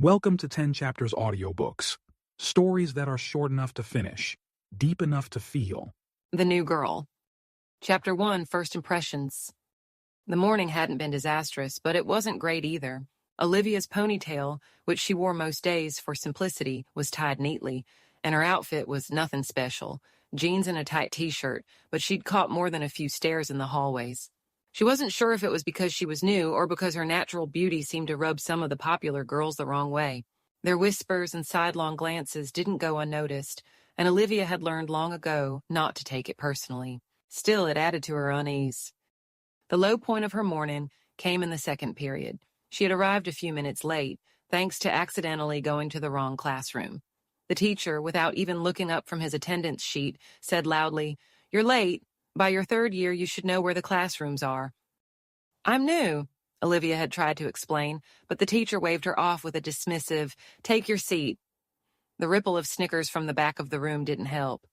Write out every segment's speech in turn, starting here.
Welcome to 10 Chapters Audiobooks. Stories that are short enough to finish, deep enough to feel. The New Girl. Chapter 1, First Impressions. The morning hadn't been disastrous, but it wasn't great either. Olivia's ponytail, which she wore most days for simplicity, was tied neatly, and her outfit was nothing special. Jeans and a tight t-shirt, but she'd caught more than a few stares in the hallways. She wasn't sure if it was because she was new or because her natural beauty seemed to rub some of the popular girls the wrong way. Their whispers and sidelong glances didn't go unnoticed, and Olivia had learned long ago not to take it personally. Still, it added to her unease. The low point of her morning came in the second period. She had arrived a few minutes late, thanks to accidentally going to the wrong classroom. The teacher, without even looking up from his attendance sheet, said loudly, "You're late. By your third year, you should know where the classrooms are." "I'm new," Olivia had tried to explain, but the teacher waved her off with a dismissive, "Take your seat." The ripple of snickers from the back of the room didn't help.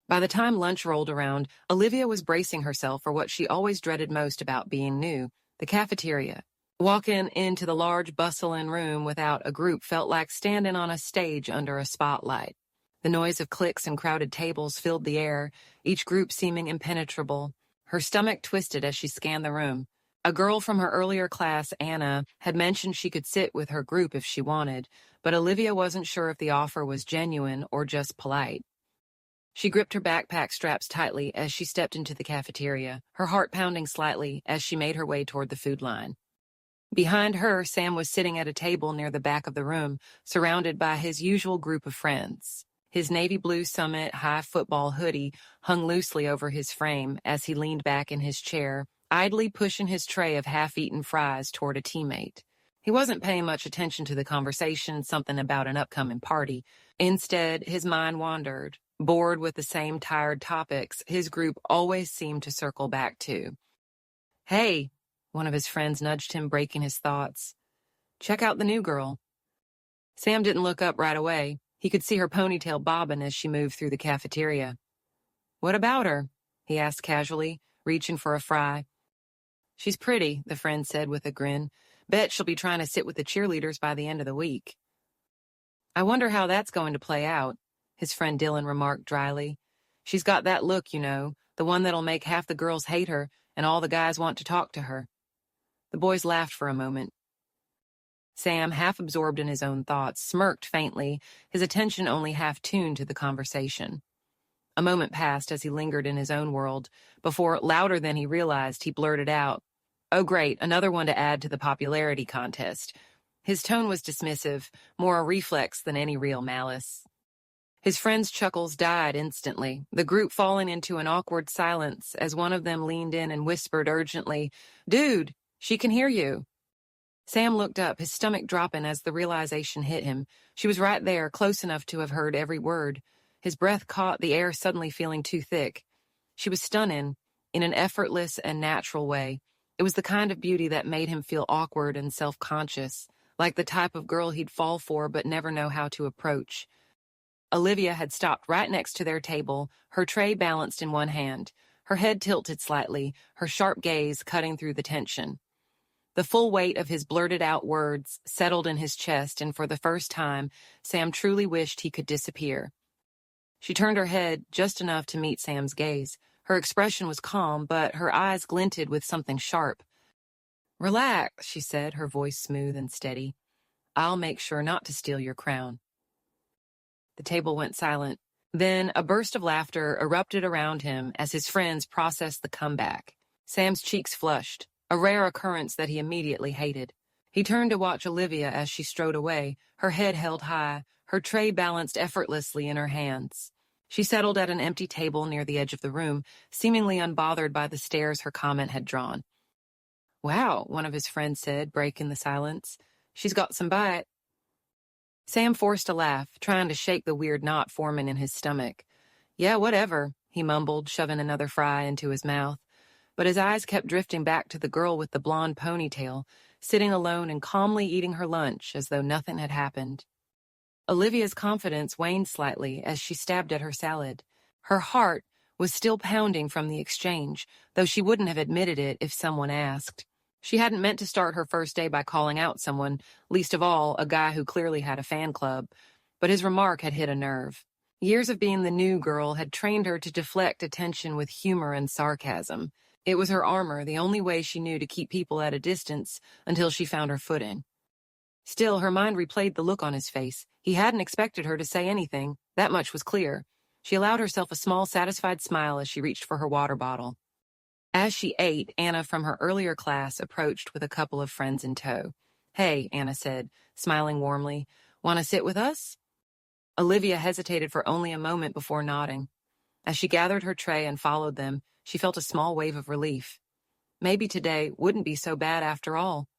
By the time lunch rolled around, Olivia was bracing herself for what she always dreaded most about being new, the cafeteria. Walking into the large, bustling room without a group felt like standing on a stage under a spotlight. The noise of clicks and crowded tables filled the air, each group seeming impenetrable. Her stomach twisted as she scanned the room. A girl from her earlier class, Anna, had mentioned she could sit with her group if she wanted, but Olivia wasn't sure if the offer was genuine or just polite. She gripped her backpack straps tightly as she stepped into the cafeteria, her heart pounding slightly as she made her way toward the food line. Behind her, Sam was sitting at a table near the back of the room, surrounded by his usual group of friends. His navy blue Summit high football hoodie hung loosely over his frame as he leaned back in his chair, idly pushing his tray of half-eaten fries toward a teammate. He wasn't paying much attention to the conversation, something about an upcoming party. Instead, his mind wandered, bored with the same tired topics his group always seemed to circle back to. "Hey," one of his friends nudged him, breaking his thoughts. "Check out the new girl." Sam didn't look up right away. He could see her ponytail bobbing as she moved through the cafeteria. "What about her?" he asked casually, reaching for a fry. "She's pretty," the friend said with a grin. "Bet she'll be trying to sit with the cheerleaders by the end of the week." "I wonder how that's going to play out," his friend Dylan remarked dryly. "She's got that look, you know, the one that'll make half the girls hate her and all the guys want to talk to her." The boys laughed for a moment. Sam, half absorbed in his own thoughts, smirked faintly, his attention only half tuned to the conversation. A moment passed as he lingered in his own world, before, louder than he realized, he blurted out, "Oh great, another one to add to the popularity contest." His tone was dismissive, more a reflex than any real malice. His friends' chuckles died instantly, the group falling into an awkward silence as one of them leaned in and whispered urgently, "Dude, she can hear you." Sam looked up, his stomach dropping as the realization hit him. She was right there, close enough to have heard every word. His breath caught, the air suddenly feeling too thick. She was stunning, in an effortless and natural way. It was the kind of beauty that made him feel awkward and self-conscious, like the type of girl he'd fall for but never know how to approach. Olivia had stopped right next to their table, her tray balanced in one hand, her head tilted slightly, her sharp gaze cutting through the tension. The full weight of his blurted-out words settled in his chest, and for the first time, Sam truly wished he could disappear. She turned her head just enough to meet Sam's gaze. Her expression was calm, but her eyes glinted with something sharp. "Relax," she said, her voice smooth and steady. "I'll make sure not to steal your crown." The table went silent. Then a burst of laughter erupted around him as his friends processed the comeback. Sam's cheeks flushed, a rare occurrence that he immediately hated. He turned to watch Olivia as she strode away, her head held high, her tray balanced effortlessly in her hands. She settled at an empty table near the edge of the room, seemingly unbothered by the stares her comment had drawn. "Wow," one of his friends said, breaking the silence. "She's got some bite." Sam forced a laugh, trying to shake the weird knot forming in his stomach. "Yeah, whatever," he mumbled, shoving another fry into his mouth. But his eyes kept drifting back to the girl with the blonde ponytail, sitting alone and calmly eating her lunch as though nothing had happened. Olivia's confidence waned slightly as she stabbed at her salad. Her heart was still pounding from the exchange, though she wouldn't have admitted it if someone asked. She hadn't meant to start her first day by calling out someone, least of all a guy who clearly had a fan club, but his remark had hit a nerve. Years of being the new girl had trained her to deflect attention with humor and sarcasm. It was her armor, the only way she knew to keep people at a distance until she found her footing. Still, her mind replayed the look on his face. He hadn't expected her to say anything. That much was clear. She allowed herself a small, satisfied smile as she reached for her water bottle. As she ate, Anna from her earlier class approached with a couple of friends in tow. "Hey," Anna said, smiling warmly. "Want to sit with us?" Olivia hesitated for only a moment before nodding. As she gathered her tray and followed them, she felt a small wave of relief. Maybe today wouldn't be so bad after all.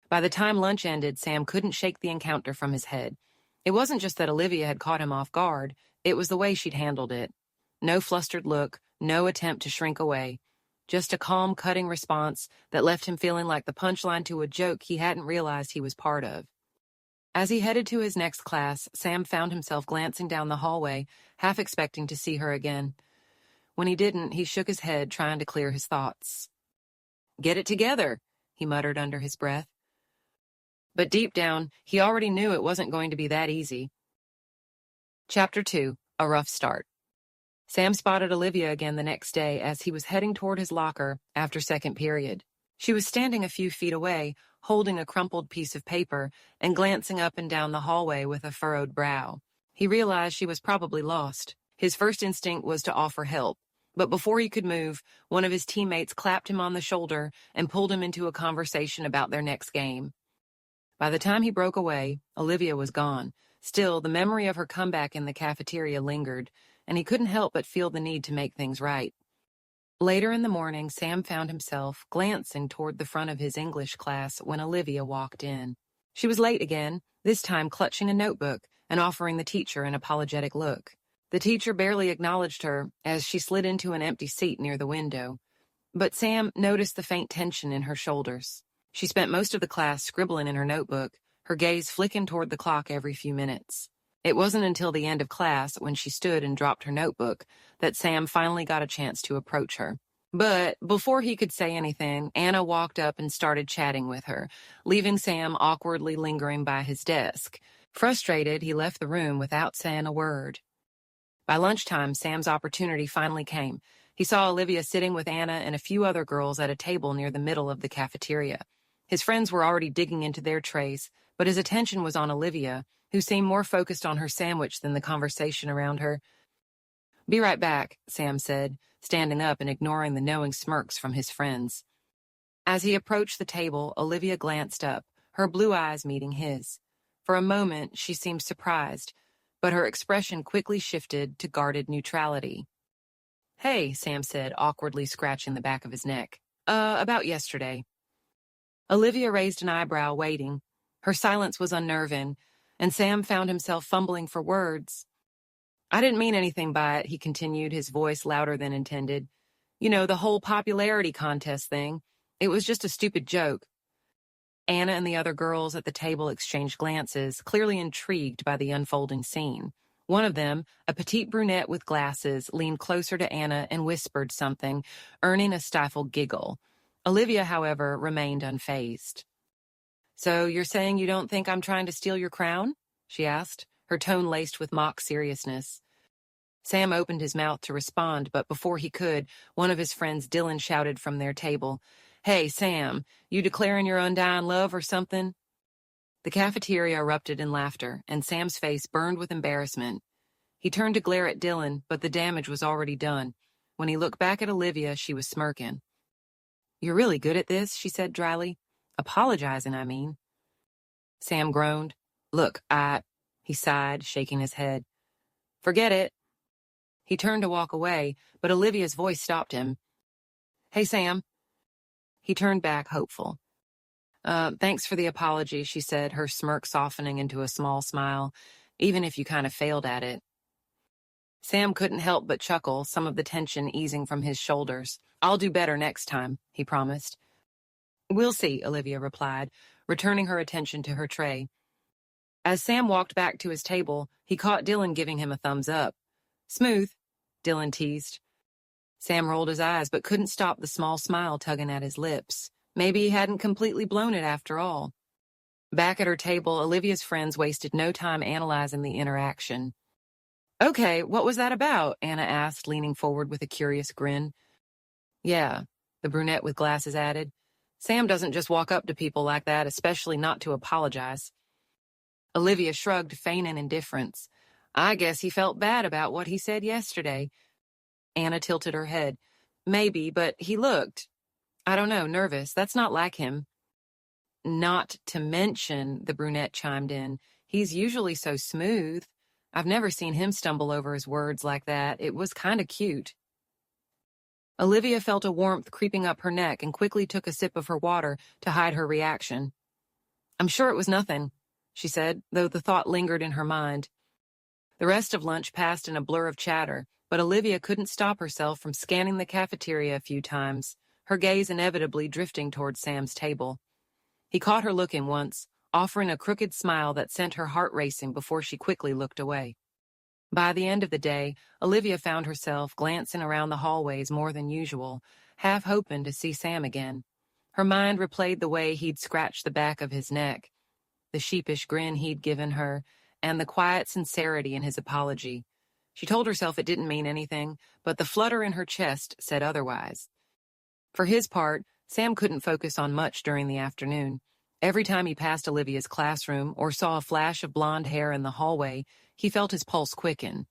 By the time lunch ended, Sam couldn't shake the encounter from his head. It wasn't just that Olivia had caught him off guard, it was the way she'd handled it. No flustered look, no attempt to shrink away. Just a calm, cutting response that left him feeling like the punchline to a joke he hadn't realized he was part of. As he headed to his next class, Sam found himself glancing down the hallway, half expecting to see her again. When he didn't, he shook his head, trying to clear his thoughts. "Get it together," he muttered under his breath. But deep down, he already knew it wasn't going to be that easy. Chapter 2, A Rough Start. Sam spotted Olivia again the next day as he was heading toward his locker after second period. She was standing a few feet away, holding a crumpled piece of paper and glancing up and down the hallway with a furrowed brow. He realized she was probably lost. His first instinct was to offer help, but before he could move, one of his teammates clapped him on the shoulder and pulled him into a conversation about their next game. By the time he broke away, Olivia was gone. Still, the memory of her comeback in the cafeteria lingered, and he couldn't help but feel the need to make things right. Later in the morning, Sam found himself glancing toward the front of his English class when Olivia walked in. She was late again, this time clutching a notebook and offering the teacher an apologetic look. The teacher barely acknowledged her as she slid into an empty seat near the window, but Sam noticed the faint tension in her shoulders. She spent most of the class scribbling in her notebook, her gaze flicking toward the clock every few minutes. It wasn't until the end of class, when she stood and dropped her notebook, that Sam finally got a chance to approach her. But before he could say anything, Anna walked up and started chatting with her, leaving Sam awkwardly lingering by his desk. Frustrated, he left the room without saying a word. By lunchtime, Sam's opportunity finally came. He saw Olivia sitting with Anna and a few other girls at a table near the middle of the cafeteria. His friends were already digging into their trays, but his attention was on Olivia, who seemed more focused on her sandwich than the conversation around her. "Be right back," Sam said, standing up and ignoring the knowing smirks from his friends. As he approached the table, Olivia glanced up, her blue eyes meeting his. For a moment, she seemed surprised, but her expression quickly shifted to guarded neutrality. "Hey," Sam said, awkwardly scratching the back of his neck. About yesterday." Olivia raised an eyebrow, waiting. Her silence was unnerving, and Sam found himself fumbling for words. "I didn't mean anything by it," he continued, his voice louder than intended. "You know, the whole popularity contest thing. It was just a stupid joke." Anna and the other girls at the table exchanged glances, clearly intrigued by the unfolding scene. One of them, a petite brunette with glasses, leaned closer to Anna and whispered something, earning a stifled giggle. Olivia, however, remained unfazed. "So you're saying you don't think I'm trying to steal your crown?" she asked, her tone laced with mock seriousness. Sam opened his mouth to respond, but before he could, one of his friends, Dylan, shouted from their table, "Hey, Sam, you declaring your undying love or something?" The cafeteria erupted in laughter, and Sam's face burned with embarrassment. He turned to glare at Dylan, but the damage was already done. When he looked back at Olivia, she was smirking. "You're really good at this," she said dryly. "Apologizing, I mean." Sam groaned. "Look, he sighed, shaking his head. "Forget it." He turned to walk away, but Olivia's voice stopped him. "Hey, Sam." He turned back, hopeful. Thanks for the apology," she said, her smirk softening into a small smile, "even if you kind of failed at it." Sam couldn't help but chuckle, some of the tension easing from his shoulders. "I'll do better next time," he promised. "We'll see," Olivia replied, returning her attention to her tray. As Sam walked back to his table, he caught Dylan giving him a thumbs up. "Smooth," Dylan teased. Sam rolled his eyes but couldn't stop the small smile tugging at his lips. Maybe he hadn't completely blown it after all. Back at her table, Olivia's friends wasted no time analyzing the interaction. "Okay, what was that about?" Anna asked, leaning forward with a curious grin. "Yeah," the brunette with glasses added. "Sam doesn't just walk up to people like that, especially not to apologize." Olivia shrugged, feigning indifference. "I guess he felt bad about what he said yesterday." Anna tilted her head. "Maybe, but he looked, I don't know, nervous. That's not like him." "Not to mention," the brunette chimed in, "he's usually so smooth. I've never seen him stumble over his words like that. It was kind of cute." Olivia felt a warmth creeping up her neck and quickly took a sip of her water to hide her reaction. "I'm sure it was nothing," she said, though the thought lingered in her mind. The rest of lunch passed in a blur of chatter, but Olivia couldn't stop herself from scanning the cafeteria a few times, her gaze inevitably drifting toward Sam's table. He caught her looking once, offering a crooked smile that sent her heart racing before she quickly looked away. By the end of the day, Olivia found herself glancing around the hallways more than usual, half hoping to see Sam again. Her mind replayed the way he'd scratched the back of his neck, the sheepish grin he'd given her, and the quiet sincerity in his apology. She told herself it didn't mean anything, but the flutter in her chest said otherwise. For his part, Sam couldn't focus on much during the afternoon. Every time he passed Olivia's classroom or saw a flash of blonde hair in the hallway, he felt his pulse quicken.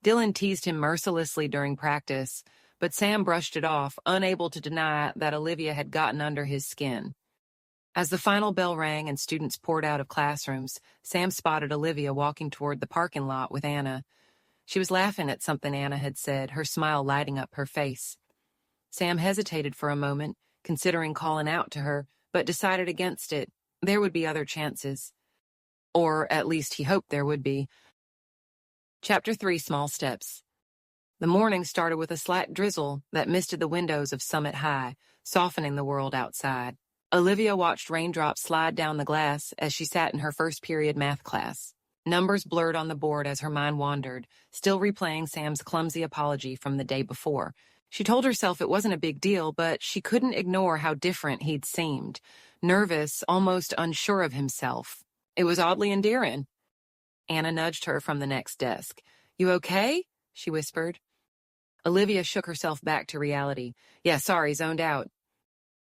Dylan teased him mercilessly during practice, but Sam brushed it off, unable to deny that Olivia had gotten under his skin. As the final bell rang and students poured out of classrooms, Sam spotted Olivia walking toward the parking lot with Anna. She was laughing at something Anna had said, her smile lighting up her face. Sam hesitated for a moment, considering calling out to her, but decided against it. There would be other chances. Or at least he hoped there would be. Chapter 3, Small Steps. The morning started with a slight drizzle that misted the windows of Summit High, softening the world outside. Olivia watched raindrops slide down the glass as she sat in her first period math class. Numbers blurred on the board as her mind wandered, still replaying Sam's clumsy apology from the day before. She told herself it wasn't a big deal, but she couldn't ignore how different he'd seemed. Nervous, almost unsure of himself. It was oddly endearing. Anna nudged her from the next desk. "You okay?" she whispered. Olivia shook herself back to reality. "Yeah, sorry, zoned out."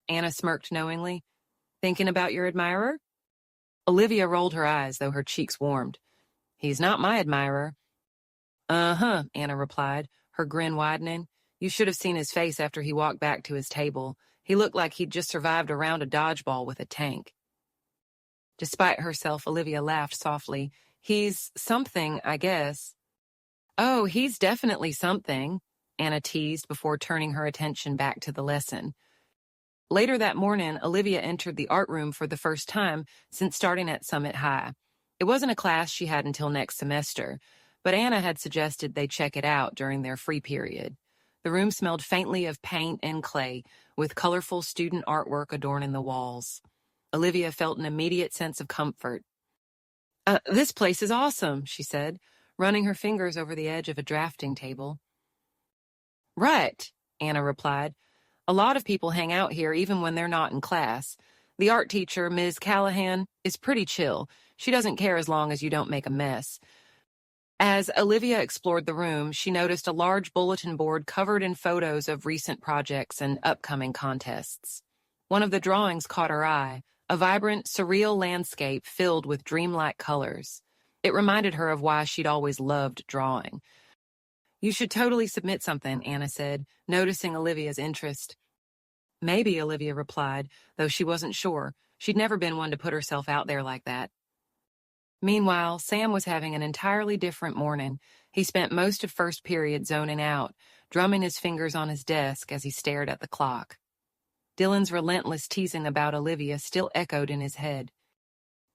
Anna smirked knowingly. "Thinking about your admirer?" Olivia rolled her eyes, though her cheeks warmed. "He's not my admirer." "Uh-huh," Anna replied, her grin widening. "You should have seen his face after he walked back to his table. He looked like he'd just survived a round of dodgeball with a tank." Despite herself, Olivia laughed softly. "He's something, I guess." "Oh, he's definitely something," Anna teased before turning her attention back to the lesson. Later that morning, Olivia entered the art room for the first time since starting at Summit High. It wasn't a class she had until next semester, but Anna had suggested they check it out during their free period. The room smelled faintly of paint and clay, with colorful student artwork adorning the walls. Olivia felt an immediate sense of comfort. This place is awesome," she said, running her fingers over the edge of a drafting table. "Right," Anna replied. "A lot of people hang out here even when they're not in class. The art teacher, Ms. Callahan, is pretty chill. She doesn't care as long as you don't make a mess." As Olivia explored the room, she noticed a large bulletin board covered in photos of recent projects and upcoming contests. One of the drawings caught her eye, a vibrant, surreal landscape filled with dreamlike colors. It reminded her of why she'd always loved drawing. "You should totally submit something," Anna said, noticing Olivia's interest. "Maybe," Olivia replied, though she wasn't sure. She'd never been one to put herself out there like that. Meanwhile, Sam was having an entirely different morning. He spent most of first period zoning out, drumming his fingers on his desk as he stared at the clock. Dylan's relentless teasing about Olivia still echoed in his head.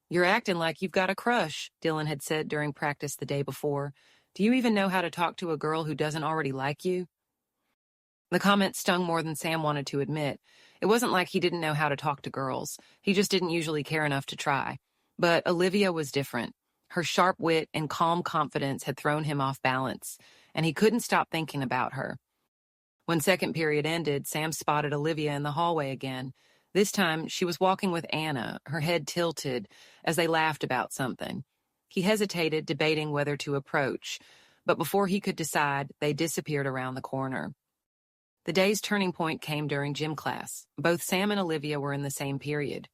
"You're acting like you've got a crush," Dylan had said during practice the day before. "Do you even know how to talk to a girl who doesn't already like you?" The comment stung more than Sam wanted to admit. It wasn't like he didn't know how to talk to girls. He just didn't usually care enough to try. But Olivia was different. Her sharp wit and calm confidence had thrown him off balance, and he couldn't stop thinking about her. When second period ended, Sam spotted Olivia in the hallway again. This time, she was walking with Anna, her head tilted, as they laughed about something. He hesitated, debating whether to approach, but before he could decide, they disappeared around the corner. The day's turning point came during gym class. Both Sam and Olivia were in the same period,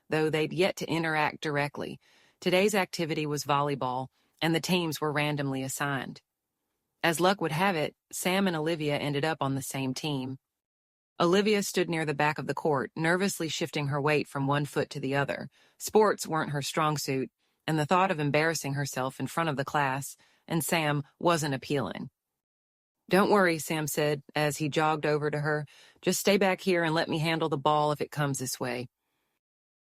though they'd yet to interact directly. Today's activity was volleyball, and the teams were randomly assigned. As luck would have it, Sam and Olivia ended up on the same team. Olivia stood near the back of the court, nervously shifting her weight from one foot to the other. Sports weren't her strong suit, and the thought of embarrassing herself in front of the class and Sam wasn't appealing. "Don't worry," Sam said as he jogged over to her. "Just stay back here and let me handle the ball if it comes this way."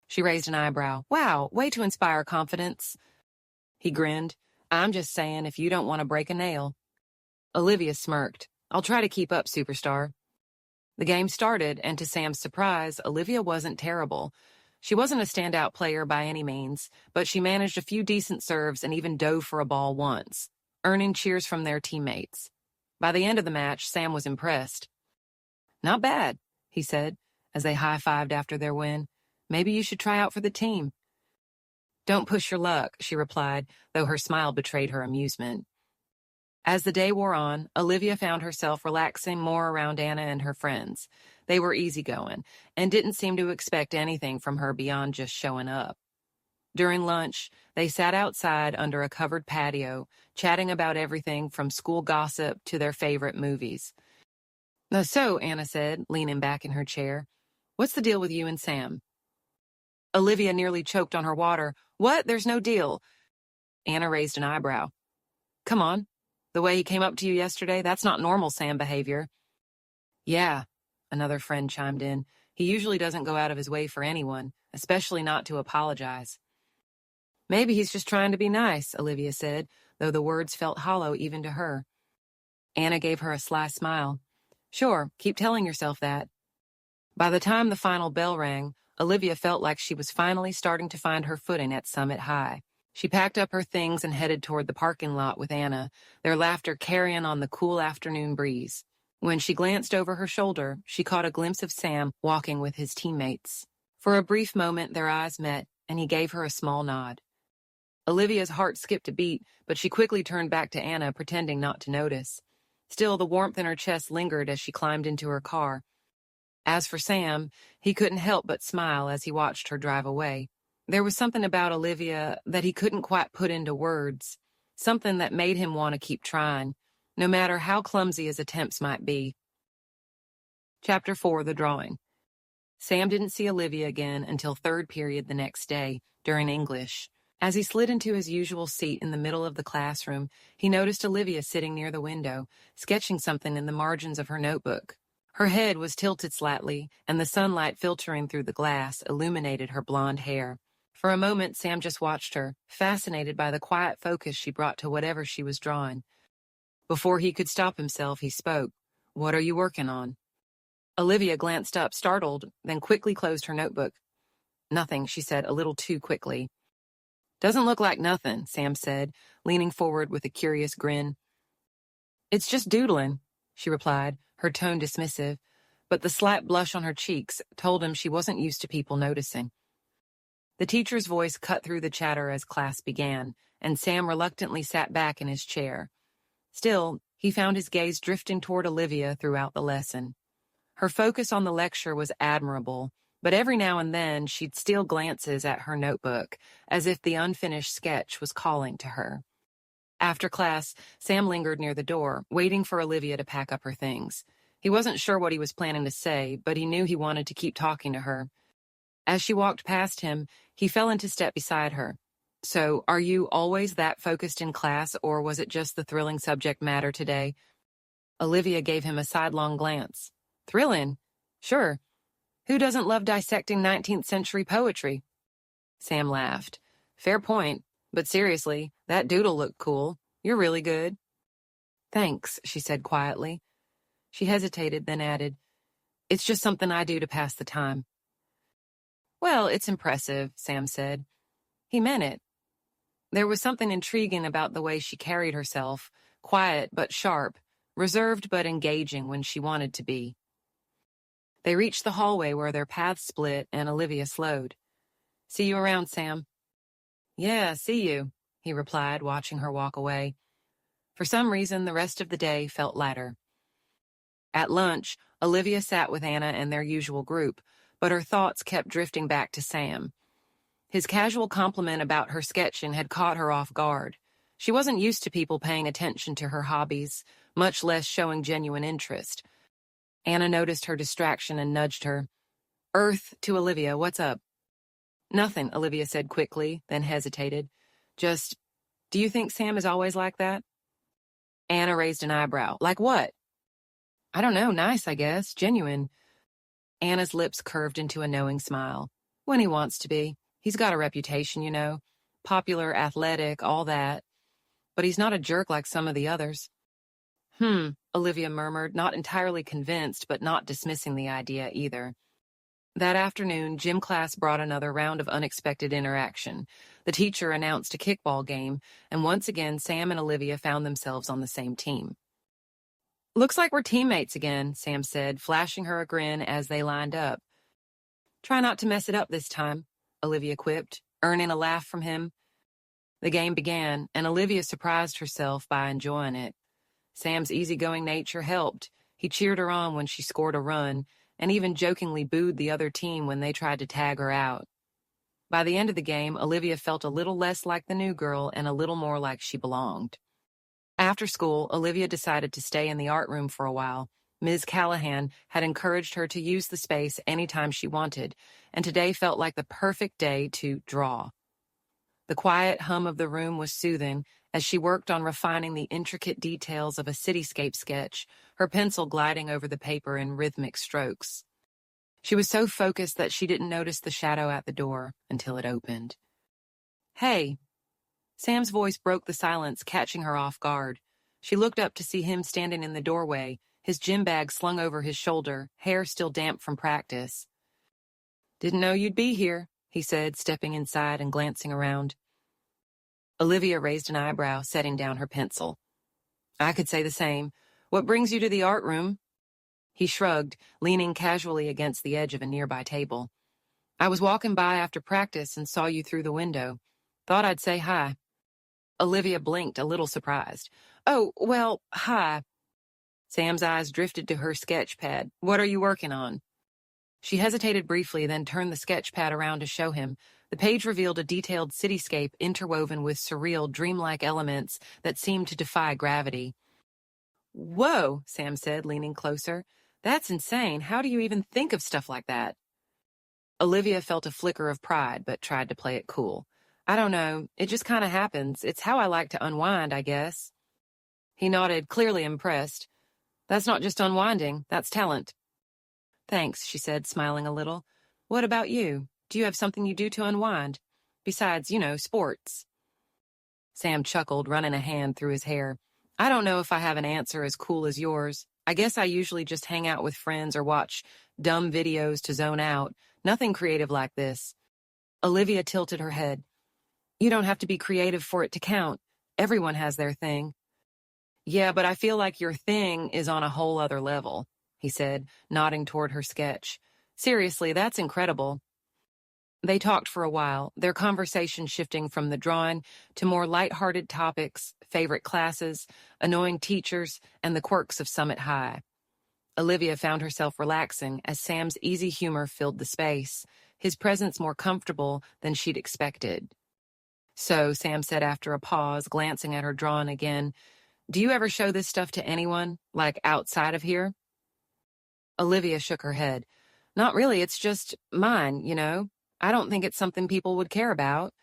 She raised an eyebrow. "Wow, way to inspire confidence." He grinned. "I'm just saying if you don't want to break a nail." Olivia smirked. "I'll try to keep up, superstar." The game started, and to Sam's surprise, Olivia wasn't terrible. She wasn't a standout player by any means, but she managed a few decent serves and even dove for a ball once, earning cheers from their teammates. By the end of the match, Sam was impressed. "Not bad," he said, as they high-fived after their win. "Maybe you should try out for the team." "Don't push your luck," she replied, though her smile betrayed her amusement. As the day wore on, Olivia found herself relaxing more around Anna and her friends. They were easygoing and didn't seem to expect anything from her beyond just showing up. During lunch, they sat outside under a covered patio, chatting about everything from school gossip to their favorite movies. "So," Anna said, leaning back in her chair, "what's the deal with you and Sam?" Olivia nearly choked on her water. "What? There's no deal." Anna raised an eyebrow. "Come on. The way he came up to you yesterday, that's not normal Sam behavior." "Yeah," another friend chimed in. "He usually doesn't go out of his way for anyone, especially not to apologize." "Maybe he's just trying to be nice," Olivia said, though the words felt hollow even to her. Anna gave her a sly smile. "Sure, keep telling yourself that." By the time the final bell rang, Olivia felt like she was finally starting to find her footing at Summit High. She packed up her things and headed toward the parking lot with Anna, their laughter carrying on the cool afternoon breeze. When she glanced over her shoulder, she caught a glimpse of Sam walking with his teammates. For a brief moment, their eyes met, and he gave her a small nod. Olivia's heart skipped a beat, but she quickly turned back to Anna, pretending not to notice. Still, the warmth in her chest lingered as she climbed into her car. As for Sam, he couldn't help but smile as he watched her drive away. There was something about Olivia that he couldn't quite put into words, something that made him want to keep trying, no matter how clumsy his attempts might be. Chapter 4, The Drawing. Sam didn't see Olivia again until third period the next day, during English. As he slid into his usual seat in the middle of the classroom, he noticed Olivia sitting near the window, sketching something in the margins of her notebook. Her head was tilted slightly, and the sunlight filtering through the glass illuminated her blonde hair. For a moment, Sam just watched her, fascinated by the quiet focus she brought to whatever she was drawing. Before he could stop himself, he spoke. "What are you working on?" Olivia glanced up, startled, then quickly closed her notebook. "Nothing," she said a little too quickly. "Doesn't look like nothing," Sam said, leaning forward with a curious grin. "It's just doodling," she replied, her tone dismissive, but the slight blush on her cheeks told him she wasn't used to people noticing. The teacher's voice cut through the chatter as class began, and Sam reluctantly sat back in his chair. Still, he found his gaze drifting toward Olivia throughout the lesson. Her focus on the lecture was admirable, but every now and then she'd steal glances at her notebook, as if the unfinished sketch was calling to her. After class, Sam lingered near the door, waiting for Olivia to pack up her things. He wasn't sure what he was planning to say, but he knew he wanted to keep talking to her. As she walked past him, he fell into step beside her. "So, are you always that focused in class, or was it just the thrilling subject matter today?" Olivia gave him a sidelong glance. "Thrilling? Sure. Who doesn't love dissecting 19th century poetry?" Sam laughed. "Fair point, but seriously, that doodle looked cool. You're really good." "Thanks," she said quietly. She hesitated, then added, "It's just something I do to pass the time." "Well, it's impressive," Sam said. He meant it. There was something intriguing about the way she carried herself, quiet but sharp, reserved but engaging when she wanted to be. They reached the hallway where their paths split and Olivia slowed. "See you around, Sam." "Yeah, see you," he replied, watching her walk away. For some reason, the rest of the day felt lighter. At lunch, Olivia sat with Anna and their usual group, but her thoughts kept drifting back to Sam. His casual compliment about her sketching had caught her off guard. She wasn't used to people paying attention to her hobbies, much less showing genuine interest. Anna noticed her distraction and nudged her. "Earth," to Olivia, "what's up?" "Nothing," Olivia said quickly, then hesitated. "Just, do you think Sam is always like that?" Anna raised an eyebrow. "Like what?" "I don't know, nice, I guess, genuine." Anna's lips curved into a knowing smile. "When he wants to be. He's got a reputation, you know. Popular, athletic, all that. But he's not a jerk like some of the others." Olivia murmured, not entirely convinced, but not dismissing the idea either. That afternoon, gym class brought another round of unexpected interaction. The teacher announced a kickball game, and once again, Sam and Olivia found themselves on the same team. "Looks like we're teammates again," Sam said, flashing her a grin as they lined up. "Try not to mess it up this time," Olivia quipped, earning a laugh from him. The game began, and Olivia surprised herself by enjoying it. Sam's easygoing nature helped. He cheered her on when she scored a run, and even jokingly booed the other team when they tried to tag her out. By the end of the game, Olivia felt a little less like the new girl and a little more like she belonged. After school, Olivia decided to stay in the art room for a while. Ms. Callahan had encouraged her to use the space anytime she wanted, and today felt like the perfect day to draw. The quiet hum of the room was soothing as she worked on refining the intricate details of a cityscape sketch, her pencil gliding over the paper in rhythmic strokes. She was so focused that she didn't notice the shadow at the door until it opened. "Hey." Sam's voice broke the silence, catching her off guard. She looked up to see him standing in the doorway, his gym bag slung over his shoulder, hair still damp from practice. "Didn't know you'd be here," he said, stepping inside and glancing around. Olivia raised an eyebrow, setting down her pencil. "I could say the same. What brings you to the art room?" He shrugged, leaning casually against the edge of a nearby table. "I was walking by after practice and saw you through the window. Thought I'd say hi." Olivia blinked, a little surprised. "Oh, well, hi." Sam's eyes drifted to her sketch pad. "What are you working on?" She hesitated briefly, then turned the sketch pad around to show him. The page revealed a detailed cityscape interwoven with surreal, dreamlike elements that seemed to defy gravity. "Whoa," Sam said, leaning closer. "That's insane. How do you even think of stuff like that?" Olivia felt a flicker of pride, but tried to play it cool. "I don't know. It just kind of happens. It's how I like to unwind, I guess." He nodded, clearly impressed. "That's not just unwinding. That's talent." "Thanks," she said, smiling a little. "What about you? Do you have something you do to unwind? Besides, sports." Sam chuckled, running a hand through his hair. "I don't know if I have an answer as cool as yours. I guess I usually just hang out with friends or watch dumb videos to zone out. Nothing creative like this." Olivia tilted her head. "You don't have to be creative for it to count. Everyone has their thing." "Yeah, but I feel like your thing is on a whole other level," he said, nodding toward her sketch. "Seriously, that's incredible." They talked for a while, their conversation shifting from the drawing to more light-hearted topics, favorite classes, annoying teachers, and the quirks of Summit High. Olivia found herself relaxing as Sam's easy humor filled the space, his presence more comfortable than she'd expected. "So," Sam said after a pause, glancing at her drawing again, "do you ever show this stuff to anyone, like outside of here?" Olivia shook her head. "Not really, it's just mine, I don't think it's something people would care about."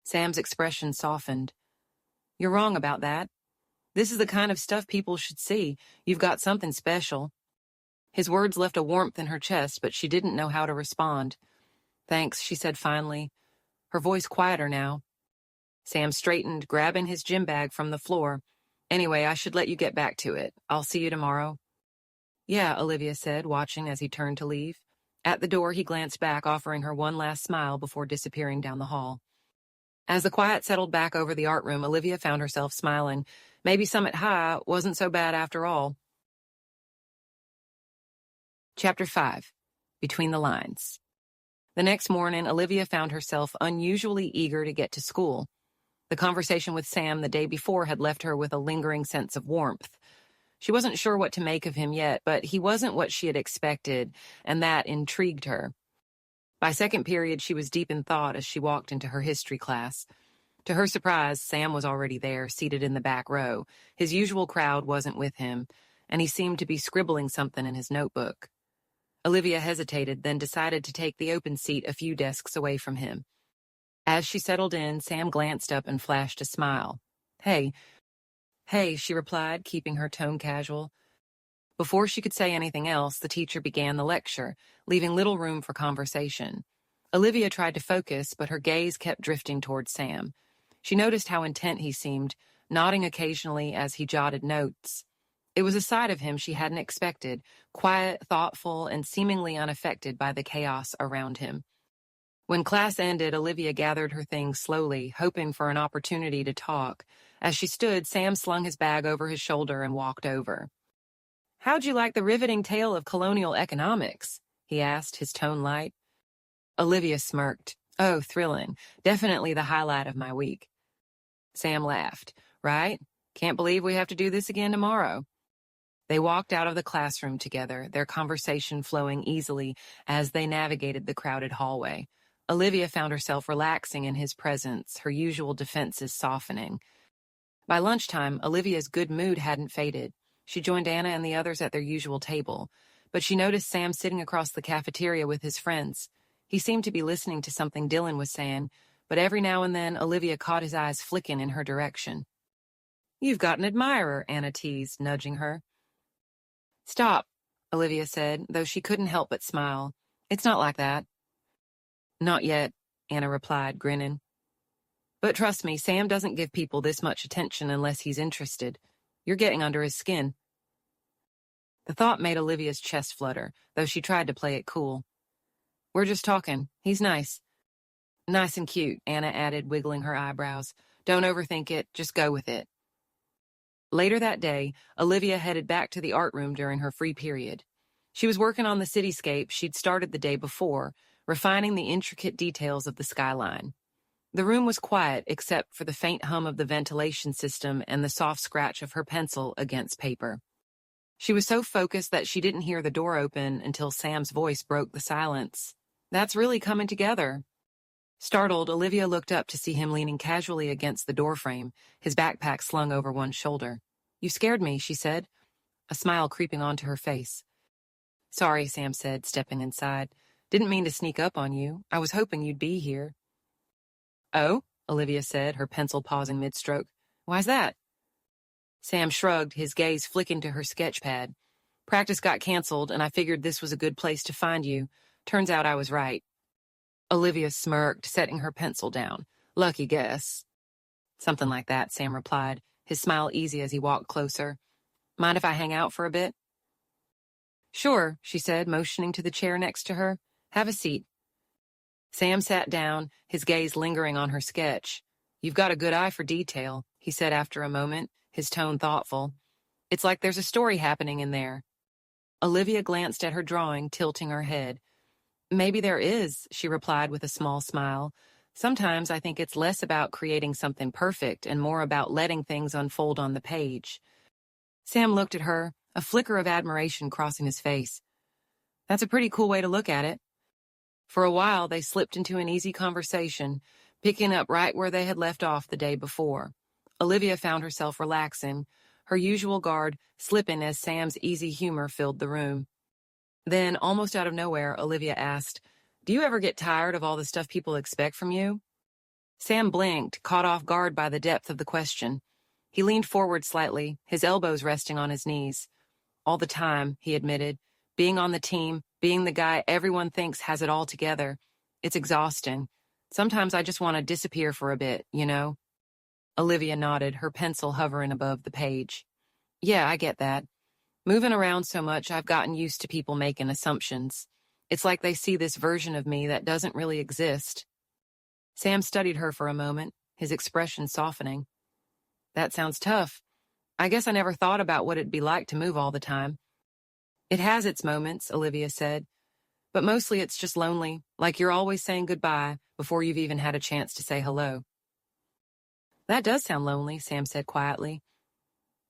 Sam's expression softened. "You're wrong about that. This is the kind of stuff people should see. You've got something special." His words left a warmth in her chest, but she didn't know how to respond. "Thanks," she said finally, her voice quieter now. Sam straightened, grabbing his gym bag from the floor. "Anyway, I should let you get back to it. I'll see you tomorrow." "Yeah," Olivia said, watching as he turned to leave. At the door, he glanced back, offering her one last smile before disappearing down the hall. As the quiet settled back over the art room, Olivia found herself smiling. Maybe Summit High wasn't so bad after all. Chapter 5. Between the Lines. The next morning, Olivia found herself unusually eager to get to school. The conversation with Sam the day before had left her with a lingering sense of warmth. She wasn't sure what to make of him yet, but he wasn't what she had expected, and that intrigued her. By second period, she was deep in thought as she walked into her history class. To her surprise, Sam was already there, seated in the back row. His usual crowd wasn't with him, and he seemed to be scribbling something in his notebook. Olivia hesitated, then decided to take the open seat a few desks away from him. As she settled in, Sam glanced up and flashed a smile. Hey, she replied, keeping her tone casual. Before she could say anything else, the teacher began the lecture, leaving little room for conversation. Olivia tried to focus, but her gaze kept drifting toward Sam. She noticed how intent he seemed, nodding occasionally as he jotted notes. It was a side of him she hadn't expected, quiet, thoughtful, and seemingly unaffected by the chaos around him. When class ended, Olivia gathered her things slowly, hoping for an opportunity to talk. As she stood, Sam slung his bag over his shoulder and walked over. "How'd you like the riveting tale of colonial economics?" he asked, his tone light. Olivia smirked. "Oh, thrilling. Definitely the highlight of my week." Sam laughed. "Right? Can't believe we have to do this again tomorrow." They walked out of the classroom together, their conversation flowing easily as they navigated the crowded hallway. Olivia found herself relaxing in his presence, her usual defenses softening. By lunchtime, Olivia's good mood hadn't faded. She joined Anna and the others at their usual table, but she noticed Sam sitting across the cafeteria with his friends. He seemed to be listening to something Dylan was saying, but every now and then Olivia caught his eyes flicking in her direction. "You've got an admirer," Anna teased, nudging her. "Stop," Olivia said, though she couldn't help but smile. "It's not like that." "Not yet," Anna replied, grinning. "But trust me, Sam doesn't give people this much attention unless he's interested. You're getting under his skin." The thought made Olivia's chest flutter, though she tried to play it cool. "We're just talking. He's nice." "Nice and cute," Anna added, wiggling her eyebrows. "Don't overthink it. Just go with it." Later that day, Olivia headed back to the art room during her free period. She was working on the cityscape she'd started the day before, refining the intricate details of the skyline. The room was quiet except for the faint hum of the ventilation system and the soft scratch of her pencil against paper. She was so focused that she didn't hear the door open until Sam's voice broke the silence. "That's really coming together." Startled, Olivia looked up to see him leaning casually against the doorframe, his backpack slung over one shoulder. "You scared me," she said, a smile creeping onto her face. "Sorry," Sam said, stepping inside. "Didn't mean to sneak up on you. I was hoping you'd be here." "Oh?" Olivia said, her pencil pausing mid-stroke. "Why's that?" Sam shrugged, his gaze flicking to her sketch pad. "Practice got canceled, and I figured this was a good place to find you. Turns out I was right." Olivia smirked, setting her pencil down. "Lucky guess." "Something like that," Sam replied, his smile easy as he walked closer. "Mind if I hang out for a bit?" "Sure," she said, motioning to the chair next to her. "Have a seat." Sam sat down, his gaze lingering on her sketch. "You've got a good eye for detail," he said after a moment, his tone thoughtful. "It's like there's a story happening in there." Olivia glanced at her drawing, tilting her head. "Maybe there is," she replied with a small smile. "Sometimes I think it's less about creating something perfect and more about letting things unfold on the page." Sam looked at her, a flicker of admiration crossing his face. "That's a pretty cool way to look at it." For a while, they slipped into an easy conversation, picking up right where they had left off the day before. Olivia found herself relaxing, her usual guard slipping as Sam's easy humor filled the room. Then, almost out of nowhere, Olivia asked, "Do you ever get tired of all the stuff people expect from you?" Sam blinked, caught off guard by the depth of the question. He leaned forward slightly, his elbows resting on his knees. "All the time," he admitted. "Being on the team, being the guy everyone thinks has it all together. It's exhausting. Sometimes I just want to disappear for a bit, you know?" Olivia nodded, her pencil hovering above the page. "Yeah, I get that. Moving around so much, I've gotten used to people making assumptions. It's like they see this version of me that doesn't really exist." Sam studied her for a moment, his expression softening. "That sounds tough. I guess I never thought about what it'd be like to move all the time." It has its moments, Olivia said, but mostly it's just lonely, like you're always saying goodbye before you've even had a chance to say hello. That does sound lonely, Sam said quietly.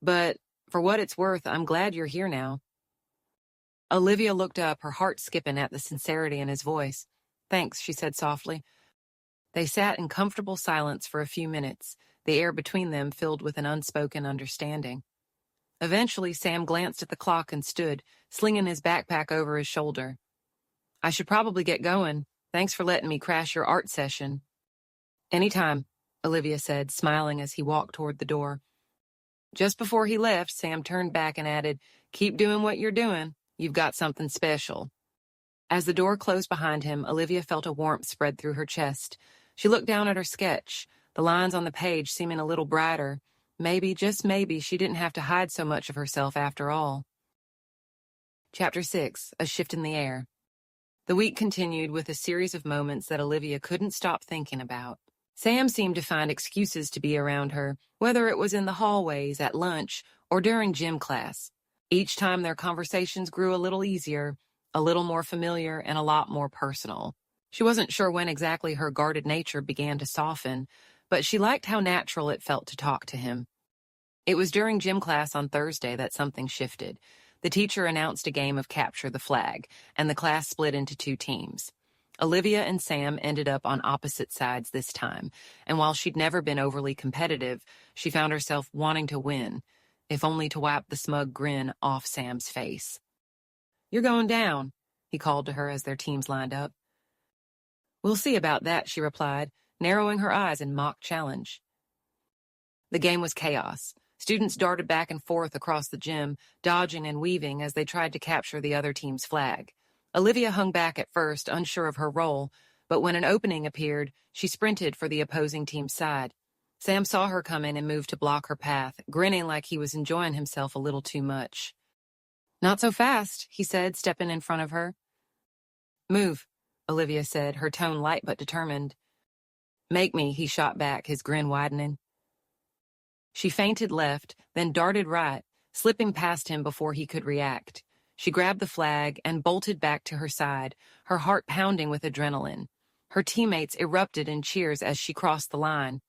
But for what it's worth, I'm glad you're here now. Olivia looked up, her heart skipping at the sincerity in his voice. Thanks, she said softly. They sat in comfortable silence for a few minutes, the air between them filled with an unspoken understanding. Eventually, Sam glanced at the clock and stood, slinging his backpack over his shoulder. I should probably get going. Thanks for letting me crash your art session. Anytime, Olivia said, smiling as he walked toward the door. Just before he left, Sam turned back and added, Keep doing what you're doing. You've got something special. As the door closed behind him, Olivia felt a warmth spread through her chest. She looked down at her sketch, the lines on the page seeming a little brighter. Maybe, just maybe, she didn't have to hide so much of herself after all. Chapter 6, A Shift in the Air. The week continued with a series of moments that Olivia couldn't stop thinking about. Sam seemed to find excuses to be around her, whether it was in the hallways, at lunch, or during gym class. Each time their conversations grew a little easier, a little more familiar, and a lot more personal. She wasn't sure when exactly her guarded nature began to soften, but she liked how natural it felt to talk to him. It was during gym class on Thursday that something shifted. The teacher announced a game of Capture the Flag, and the class split into two teams. Olivia and Sam ended up on opposite sides this time, and while she'd never been overly competitive, she found herself wanting to win, if only to wipe the smug grin off Sam's face. You're going down, he called to her as their teams lined up. We'll see about that, she replied, narrowing her eyes in mock challenge. The game was chaos. Students darted back and forth across the gym, dodging and weaving as they tried to capture the other team's flag. Olivia hung back at first, unsure of her role, but when an opening appeared, she sprinted for the opposing team's side. Sam saw her coming and moved to block her path, grinning like he was enjoying himself a little too much. Not so fast, he said, stepping in front of her. Move, Olivia said, her tone light but determined. Make me, he shot back, his grin widening. She feinted left, then darted right, slipping past him before he could react. She grabbed the flag and bolted back to her side, her heart pounding with adrenaline. Her teammates erupted in cheers as she crossed the line.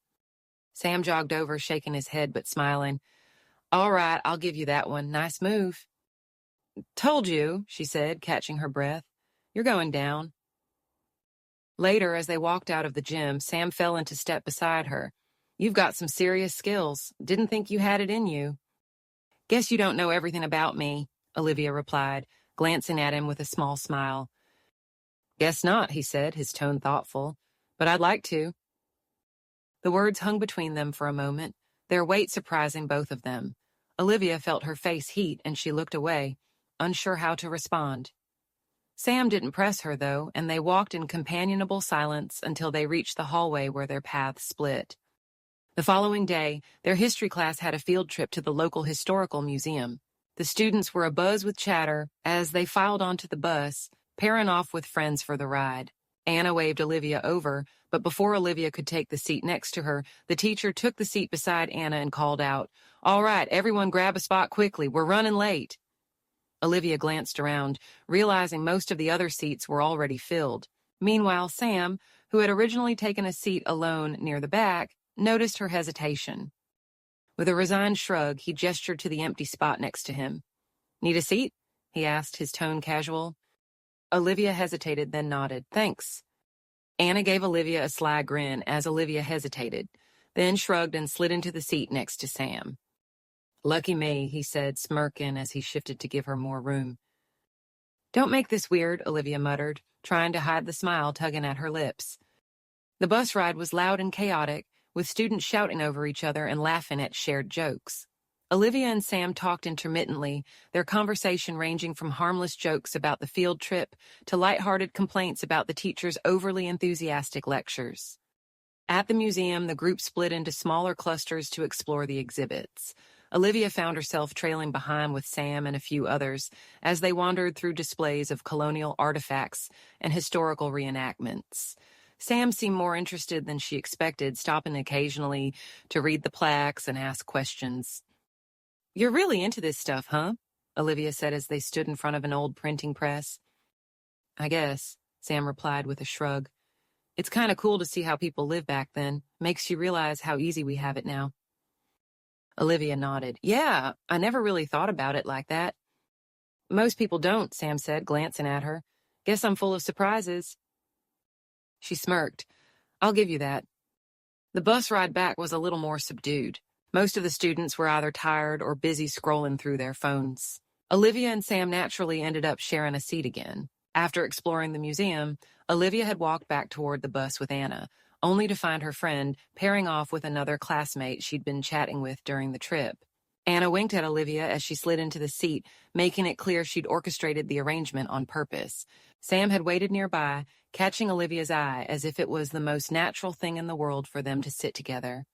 Sam jogged over, shaking his head but smiling. All right, I'll give you that one. Nice move. Told you, she said, catching her breath. You're going down. Later, as they walked out of the gym, Sam fell into step beside her. You've got some serious skills. Didn't think you had it in you. Guess you don't know everything about me, Olivia replied, glancing at him with a small smile. Guess not, he said, his tone thoughtful. But I'd like to. The words hung between them for a moment, their weight surprising both of them. Olivia felt her face heat and she looked away, unsure how to respond. Sam didn't press her, though, and they walked in companionable silence until they reached the hallway where their paths split. The following day, their history class had a field trip to the local historical museum. The students were abuzz with chatter as they filed onto the bus, pairing off with friends for the ride. Anna waved Olivia over, but before Olivia could take the seat next to her, the teacher took the seat beside Anna and called out, All right, everyone grab a spot quickly, we're running late. Olivia glanced around, realizing most of the other seats were already filled. Meanwhile, Sam, who had originally taken a seat alone near the back, noticed her hesitation. With a resigned shrug, he gestured to the empty spot next to him. Need a seat? He asked, his tone casual. Olivia hesitated, then nodded. Thanks. Anna gave Olivia a sly grin as Olivia hesitated, then shrugged and slid into the seat next to Sam. Lucky me, he said, smirking as he shifted to give her more room. Don't make this weird, Olivia muttered, trying to hide the smile tugging at her lips. The bus ride was loud and chaotic, with students shouting over each other and laughing at shared jokes. Olivia and Sam talked intermittently, their conversation ranging from harmless jokes about the field trip to lighthearted complaints about the teacher's overly enthusiastic lectures. At the museum, the group split into smaller clusters to explore the exhibits. Olivia found herself trailing behind with Sam and a few others as they wandered through displays of colonial artifacts and historical reenactments. Sam seemed more interested than she expected, stopping occasionally to read the plaques and ask questions. You're really into this stuff, huh? Olivia said as they stood in front of an old printing press. I guess, Sam replied with a shrug. It's kind of cool to see how people lived back then. Makes you realize how easy we have it now. Olivia nodded. Yeah, I never really thought about it like that. Most people don't, Sam said, glancing at her. Guess I'm full of surprises. She smirked. I'll give you that. The bus ride back was a little more subdued. Most of the students were either tired or busy scrolling through their phones. Olivia and Sam naturally ended up sharing a seat again. After exploring the museum, Olivia had walked back toward the bus with Anna, only to find her friend pairing off with another classmate she'd been chatting with during the trip. Anna winked at Olivia as she slid into the seat, making it clear she'd orchestrated the arrangement on purpose. Sam had waited nearby, catching Olivia's eye as if it was the most natural thing in the world for them to sit together.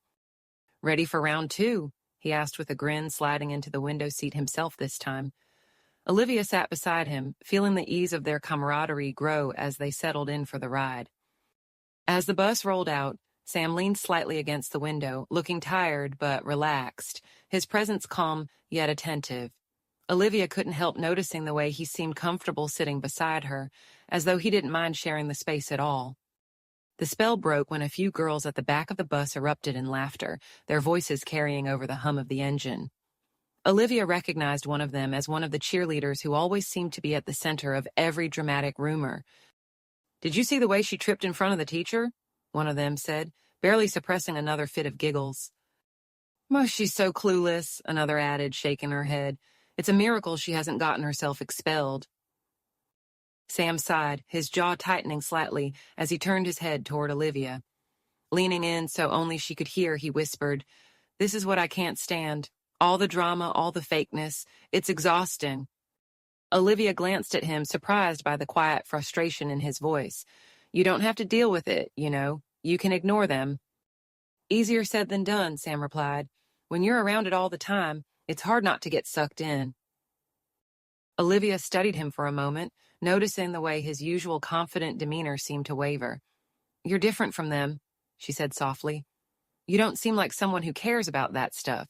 Ready for round 2? He asked with a grin, sliding into the window seat himself this time. Olivia sat beside him, feeling the ease of their camaraderie grow as they settled in for the ride. As the bus rolled out, Sam leaned slightly against the window, looking tired but relaxed, his presence calm yet attentive. Olivia couldn't help noticing the way he seemed comfortable sitting beside her, as though he didn't mind sharing the space at all. The spell broke when a few girls at the back of the bus erupted in laughter, their voices carrying over the hum of the engine. Olivia recognized one of them as one of the cheerleaders who always seemed to be at the center of every dramatic rumor. Did you see the way she tripped in front of the teacher? One of them said, barely suppressing another fit of giggles. Oh, she's so clueless, another added, shaking her head. It's a miracle she hasn't gotten herself expelled. Sam sighed, his jaw tightening slightly as he turned his head toward Olivia. Leaning in so only she could hear, he whispered, This is what I can't stand. All the drama, all the fakeness. It's exhausting. Olivia glanced at him, surprised by the quiet frustration in his voice. You don't have to deal with it, you know. You can ignore them. Easier said than done, Sam replied. When you're around it all the time, it's hard not to get sucked in. Olivia studied him for a moment, noticing the way his usual confident demeanor seemed to waver. You're different from them, she said softly. You don't seem like someone who cares about that stuff.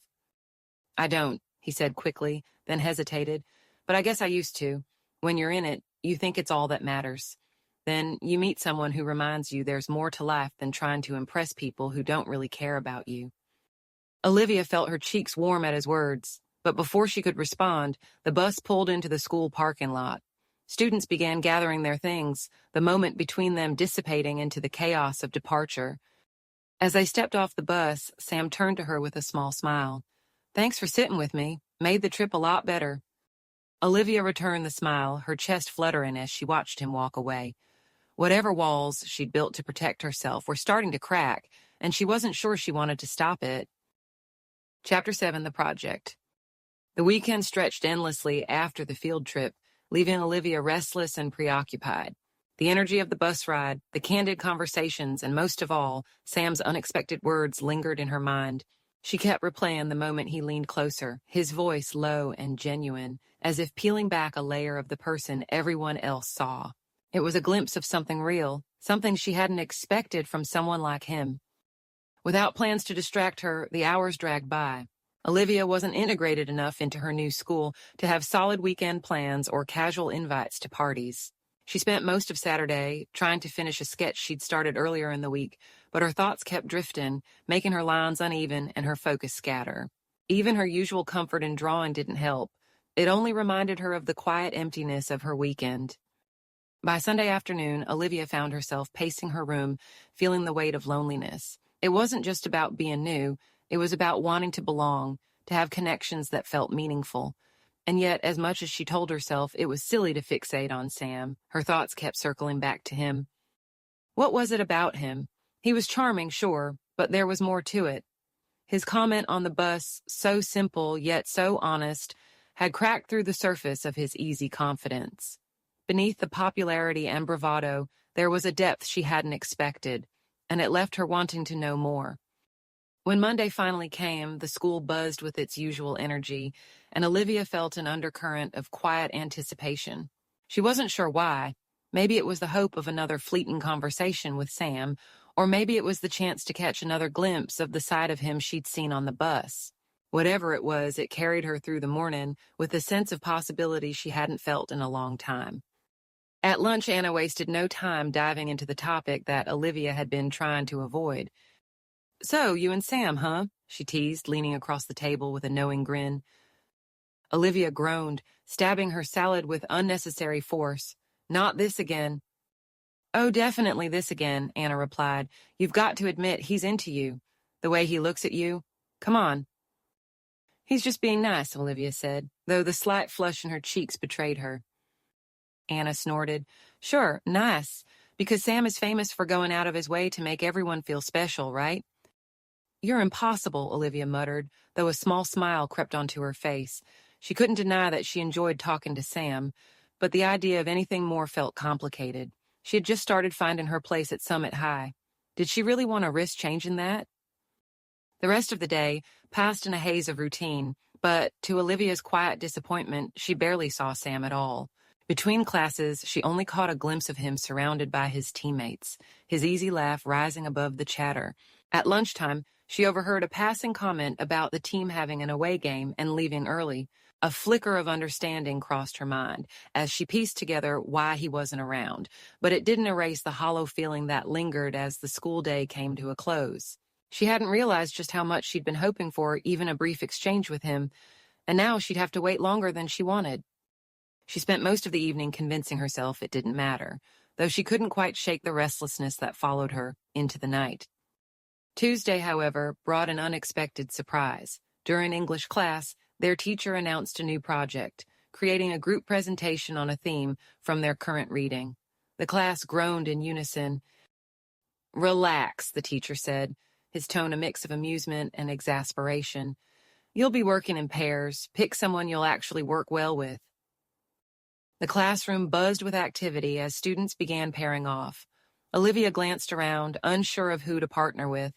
I don't, he said quickly, then hesitated. But I guess I used to. When you're in it, you think it's all that matters. Then you meet someone who reminds you there's more to life than trying to impress people who don't really care about you. Olivia felt her cheeks warm at his words, but before she could respond, the bus pulled into the school parking lot. Students began gathering their things, the moment between them dissipating into the chaos of departure. As they stepped off the bus, Sam turned to her with a small smile. Thanks for sitting with me. Made the trip a lot better. Olivia returned the smile, her chest fluttering as she watched him walk away. Whatever walls she'd built to protect herself were starting to crack, and she wasn't sure she wanted to stop it. Chapter 7, The Project. The weekend stretched endlessly after the field trip, leaving Olivia restless and preoccupied. The energy of the bus ride, the candid conversations, and most of all, Sam's unexpected words lingered in her mind. She kept replaying the moment he leaned closer, his voice low and genuine, as if peeling back a layer of the person everyone else saw. It was a glimpse of something real, something she hadn't expected from someone like him. Without plans to distract her, the hours dragged by. Olivia wasn't integrated enough into her new school to have solid weekend plans or casual invites to parties. She spent most of Saturday trying to finish a sketch she'd started earlier in the week, but her thoughts kept drifting, making her lines uneven and her focus scatter. Even her usual comfort in drawing didn't help. It only reminded her of the quiet emptiness of her weekend. By Sunday afternoon, Olivia found herself pacing her room, feeling the weight of loneliness. It wasn't just about being new, it was about wanting to belong, to have connections that felt meaningful. And yet, as much as she told herself it was silly to fixate on Sam, her thoughts kept circling back to him. What was it about him? He was charming, sure, but there was more to it. His comment on the bus, so simple yet so honest, had cracked through the surface of his easy confidence. Beneath the popularity and bravado, there was a depth she hadn't expected, and it left her wanting to know more. When Monday finally came, the school buzzed with its usual energy, and Olivia felt an undercurrent of quiet anticipation. She wasn't sure why. Maybe it was the hope of another fleeting conversation with Sam, or maybe it was the chance to catch another glimpse of the side of him she'd seen on the bus. Whatever it was, it carried her through the morning with a sense of possibility she hadn't felt in a long time. At lunch, Anna wasted no time diving into the topic that Olivia had been trying to avoid. "So, you and Sam, huh?" she teased, leaning across the table with a knowing grin. Olivia groaned, stabbing her salad with unnecessary force. "Not this again." "Oh, definitely this again," Anna replied. "You've got to admit he's into you. The way he looks at you. Come on." "He's just being nice," Olivia said, though the slight flush in her cheeks betrayed her. Anna snorted. "Sure, nice, because Sam is famous for going out of his way to make everyone feel special, right?" "You're impossible," Olivia muttered, though a small smile crept onto her face. She couldn't deny that she enjoyed talking to Sam, but the idea of anything more felt complicated. She had just started finding her place at Summit High. Did she really want to risk changing that? The rest of the day passed in a haze of routine, but to Olivia's quiet disappointment, she barely saw Sam at all. Between classes, she only caught a glimpse of him surrounded by his teammates, his easy laugh rising above the chatter. At lunchtime, she overheard a passing comment about the team having an away game and leaving early. A flicker of understanding crossed her mind as she pieced together why he wasn't around, but it didn't erase the hollow feeling that lingered as the school day came to a close. She hadn't realized just how much she'd been hoping for even a brief exchange with him, and now she'd have to wait longer than she wanted. She spent most of the evening convincing herself it didn't matter, though she couldn't quite shake the restlessness that followed her into the night. Tuesday, however, brought an unexpected surprise. During English class, their teacher announced a new project, creating a group presentation on a theme from their current reading. The class groaned in unison. "Relax," the teacher said, his tone a mix of amusement and exasperation. "You'll be working in pairs. Pick someone you'll actually work well with." The classroom buzzed with activity as students began pairing off. Olivia glanced around, unsure of who to partner with,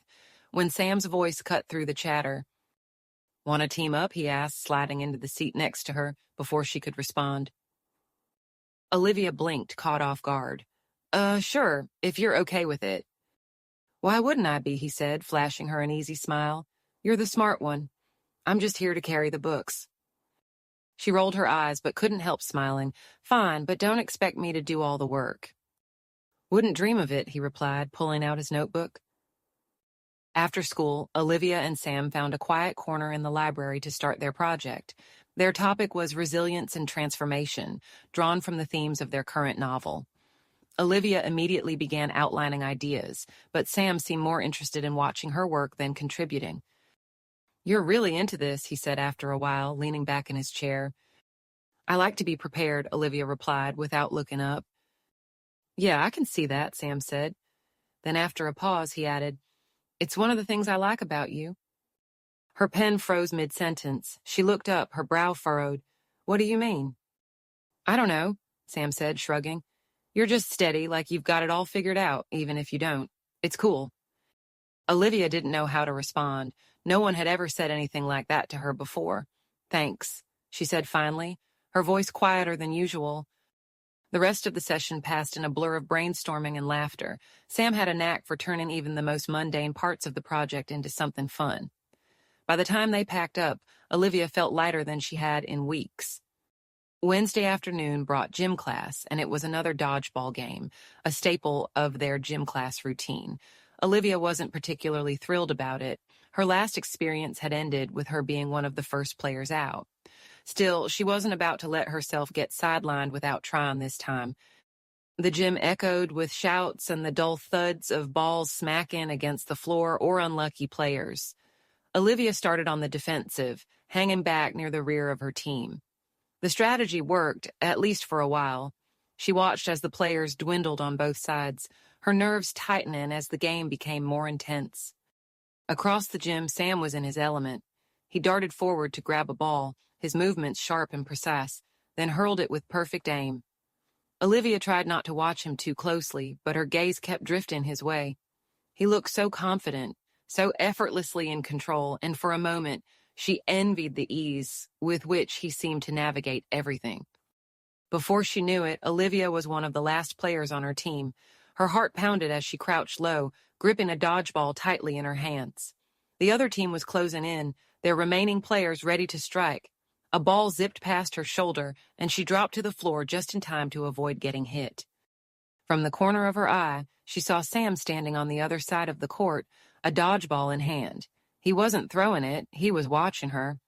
when Sam's voice cut through the chatter. "Want to team up?" he asked, sliding into the seat next to her before she could respond. Olivia blinked, caught off guard. Sure, if you're okay with it." "Why wouldn't I be?" he said, flashing her an easy smile. "You're the smart one. I'm just here to carry the books." She rolled her eyes but couldn't help smiling. "Fine, but don't expect me to do all the work." "Wouldn't dream of it," he replied, pulling out his notebook. After school, Olivia and Sam found a quiet corner in the library to start their project. Their topic was resilience and transformation, drawn from the themes of their current novel. Olivia immediately began outlining ideas, but Sam seemed more interested in watching her work than contributing. "You're really into this," he said after a while, leaning back in his chair. "I like to be prepared," Olivia replied without looking up. "Yeah, I can see that," Sam said. Then after a pause, he added, "It's one of the things I like about you." Her pen froze mid-sentence. She looked up, her brow furrowed. "What do you mean?" "I don't know," Sam said, shrugging. "You're just steady, like you've got it all figured out, even if you don't. It's cool." Olivia didn't know how to respond. No one had ever said anything like that to her before. "Thanks," she said finally, her voice quieter than usual. The rest of the session passed in a blur of brainstorming and laughter. Sam had a knack for turning even the most mundane parts of the project into something fun. By the time they packed up, Olivia felt lighter than she had in weeks. Wednesday afternoon brought gym class, and it was another dodgeball game, a staple of their gym class routine. Olivia wasn't particularly thrilled about it. Her last experience had ended with her being one of the first players out. Still, she wasn't about to let herself get sidelined without trying this time. The gym echoed with shouts and the dull thuds of balls smacking against the floor or unlucky players. Olivia started on the defensive, hanging back near the rear of her team. The strategy worked, at least for a while. She watched as the players dwindled on both sides, her nerves tightening as the game became more intense. Across the gym, Sam was in his element. He darted forward to grab a ball, his movements sharp and precise, then hurled it with perfect aim. Olivia tried not to watch him too closely, but her gaze kept drifting his way. He looked so confident, so effortlessly in control, and for a moment, she envied the ease with which he seemed to navigate everything. Before she knew it, Olivia was one of the last players on her team. Her heart pounded as she crouched low, gripping a dodgeball tightly in her hands. The other team was closing in, their remaining players ready to strike. A ball zipped past her shoulder, and she dropped to the floor just in time to avoid getting hit. From the corner of her eye, she saw Sam standing on the other side of the court, a dodgeball in hand. He wasn't throwing it, he was watching her.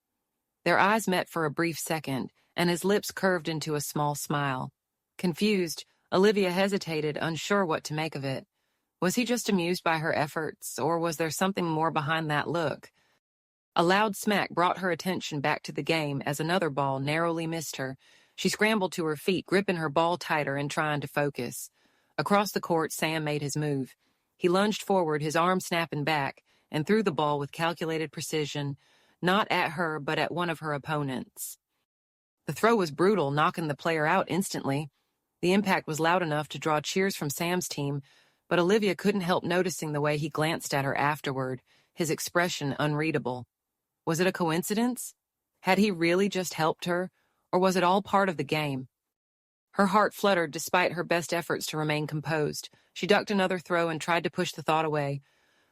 Their eyes met for a brief second, and his lips curved into a small smile. Confused, Olivia hesitated, unsure what to make of it. Was he just amused by her efforts, or was there something more behind that look? A loud smack brought her attention back to the game as another ball narrowly missed her. She scrambled to her feet, gripping her ball tighter and trying to focus. Across the court, Sam made his move. He lunged forward, his arm snapping back, and threw the ball with calculated precision, not at her, but at one of her opponents. The throw was brutal, knocking the player out instantly. The impact was loud enough to draw cheers from Sam's team, but Olivia couldn't help noticing the way he glanced at her afterward, his expression unreadable. Was it a coincidence? Had he really just helped her, or was it all part of the game? Her heart fluttered despite her best efforts to remain composed. She ducked another throw and tried to push the thought away.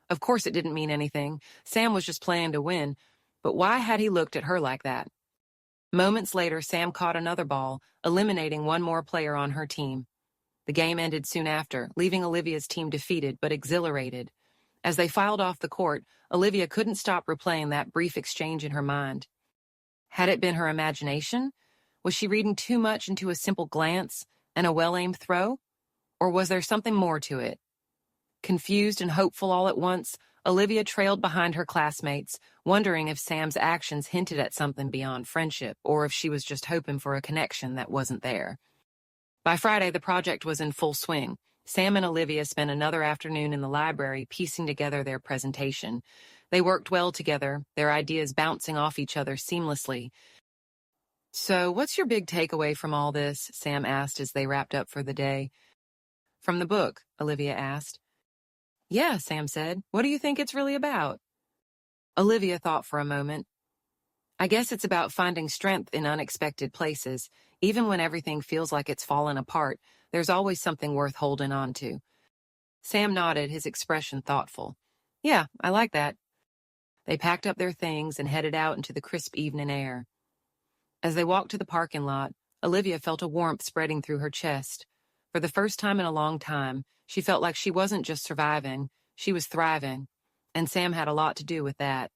Of course it didn't mean anything. Sam was just playing to win, but why had he looked at her like that? Moments later, Sam caught another ball, eliminating one more player on her team. The game ended soon after, leaving Olivia's team defeated but exhilarated. As they filed off the court, Olivia couldn't stop replaying that brief exchange in her mind. Had it been her imagination? Was she reading too much into a simple glance and a well-aimed throw? Or was there something more to it? Confused and hopeful all at once, Olivia trailed behind her classmates, wondering if Sam's actions hinted at something beyond friendship, or if she was just hoping for a connection that wasn't there. By Friday, the project was in full swing. Sam and Olivia spent another afternoon in the library piecing together their presentation. They worked well together, their ideas bouncing off each other seamlessly. "So, what's your big takeaway from all this?" Sam asked as they wrapped up for the day. "From the book?" Olivia asked. "Yeah," Sam said. "What do you think it's really about?" Olivia thought for a moment. "I guess it's about finding strength in unexpected places. Even when everything feels like it's fallen apart, there's always something worth holding on to." Sam nodded, his expression thoughtful. "Yeah, I like that." They packed up their things and headed out into the crisp evening air. As they walked to the parking lot, Olivia felt a warmth spreading through her chest. For the first time in a long time, she felt like she wasn't just surviving, she was thriving, and Sam had a lot to do with that.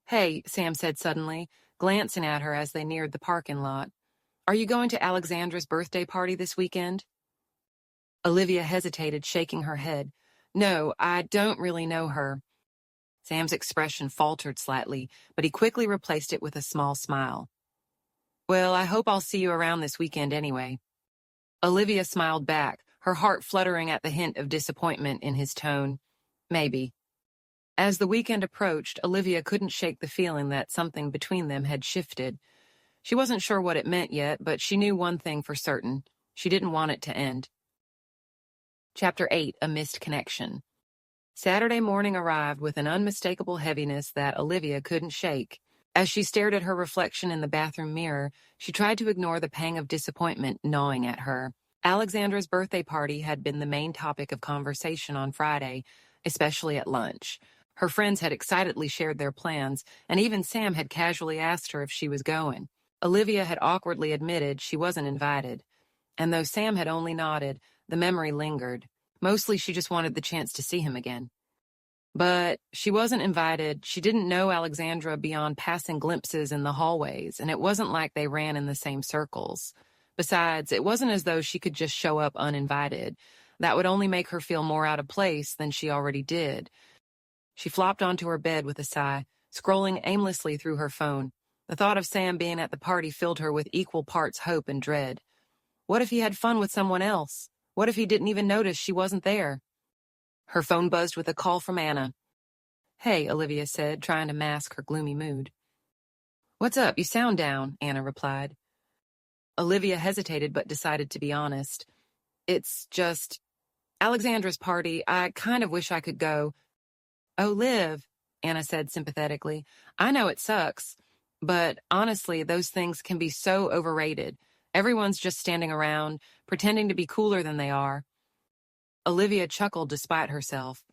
"Hey," Sam said suddenly, glancing at her as they neared the parking lot. "Are you going to Alexandra's birthday party this weekend?" Olivia hesitated, shaking her head. "No, I don't really know her." Sam's expression faltered slightly, but he quickly replaced it with a small smile. "Well, I hope I'll see you around this weekend anyway." Olivia smiled back, her heart fluttering at the hint of disappointment in his tone. "Maybe." As the weekend approached, Olivia couldn't shake the feeling that something between them had shifted. She wasn't sure what it meant yet, but she knew one thing for certain. She didn't want it to end. Chapter 8, A Missed Connection. Saturday morning arrived with an unmistakable heaviness that Olivia couldn't shake. As she stared at her reflection in the bathroom mirror, she tried to ignore the pang of disappointment gnawing at her. Alexandra's birthday party had been the main topic of conversation on Friday, especially at lunch. Her friends had excitedly shared their plans, and even Sam had casually asked her if she was going. Olivia had awkwardly admitted she wasn't invited. And though Sam had only nodded, the memory lingered. Mostly she just wanted the chance to see him again. But she wasn't invited. She didn't know Alexandra beyond passing glimpses in the hallways, and it wasn't like they ran in the same circles. Besides, it wasn't as though she could just show up uninvited. That would only make her feel more out of place than she already did. She flopped onto her bed with a sigh, scrolling aimlessly through her phone. The thought of Sam being at the party filled her with equal parts hope and dread. What if he had fun with someone else? What if he didn't even notice she wasn't there? Her phone buzzed with a call from Anna. "Hey," Olivia said, trying to mask her gloomy mood. "What's up? You sound down," Anna replied. Olivia hesitated but decided to be honest. "It's just Alexandra's party. I kind of wish I could go." "Oh, Liv," Anna said sympathetically. "I know it sucks, but honestly, those things can be so overrated. Everyone's just standing around, pretending to be cooler than they are." Olivia chuckled despite herself.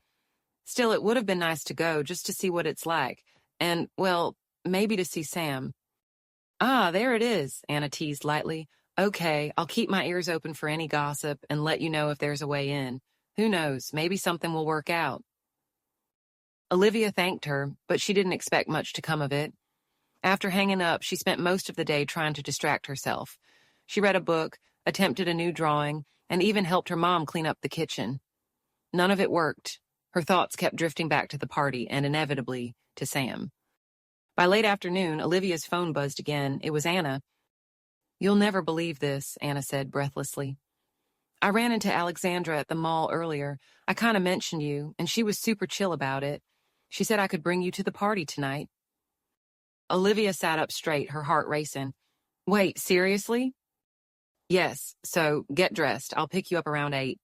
Still, it would have been nice to go just to see what it's like. And, well, maybe to see Sam. Ah, there it is, Anna teased lightly. Okay, I'll keep my ears open for any gossip and let you know if there's a way in. Who knows, maybe something will work out. Olivia thanked her, but she didn't expect much to come of it. After hanging up, she spent most of the day trying to distract herself. She read a book, attempted a new drawing, and even helped her mom clean up the kitchen. None of it worked. Her thoughts kept drifting back to the party and, inevitably, to Sam. By late afternoon, Olivia's phone buzzed again. It was Anna. You'll never believe this, Anna said breathlessly. I ran into Alexandra at the mall earlier. I kind of mentioned you, and she was super chill about it. She said I could bring you to the party tonight. Olivia sat up straight, her heart racing. Wait, seriously? Yes, so get dressed. I'll pick you up around 8.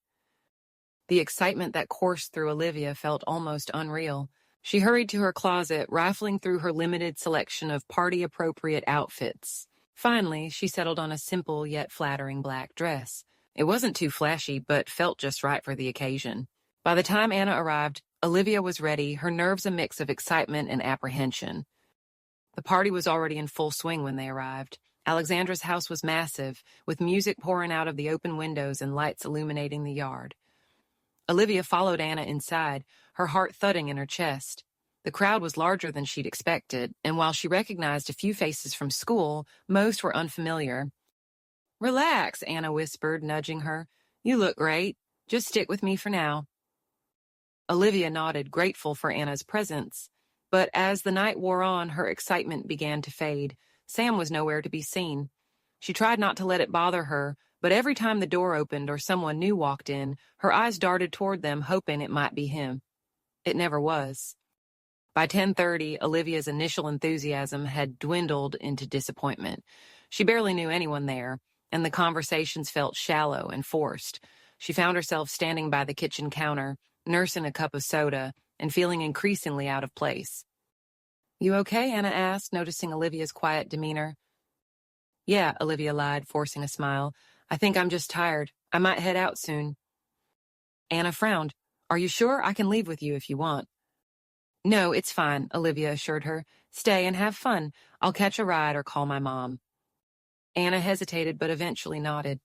The excitement that coursed through Olivia felt almost unreal. She hurried to her closet, rifling through her limited selection of party-appropriate outfits. Finally, she settled on a simple yet flattering black dress. It wasn't too flashy, but felt just right for the occasion. By the time Anna arrived, Olivia was ready, her nerves a mix of excitement and apprehension. The party was already in full swing when they arrived. Alexandra's house was massive, with music pouring out of the open windows and lights illuminating the yard. Olivia followed Anna inside, her heart thudding in her chest. The crowd was larger than she'd expected, and while she recognized a few faces from school, most were unfamiliar. Relax, Anna whispered, nudging her. You look great. Just stick with me for now. Olivia nodded, grateful for Anna's presence. But as the night wore on, her excitement began to fade. Sam was nowhere to be seen. She tried not to let it bother her, but every time the door opened or someone new walked in, her eyes darted toward them, hoping it might be him. It never was. By 10:30, Olivia's initial enthusiasm had dwindled into disappointment. She barely knew anyone there, and the conversations felt shallow and forced. She found herself standing by the kitchen counter, nursing a cup of soda, and feeling increasingly out of place. You okay? Anna asked, noticing Olivia's quiet demeanor. Yeah, Olivia lied, forcing a smile. I think I'm just tired. I might head out soon. Anna frowned. Are you sure? I can leave with you if you want. No, it's fine, Olivia assured her. Stay and have fun. I'll catch a ride or call my mom. Anna hesitated but eventually nodded.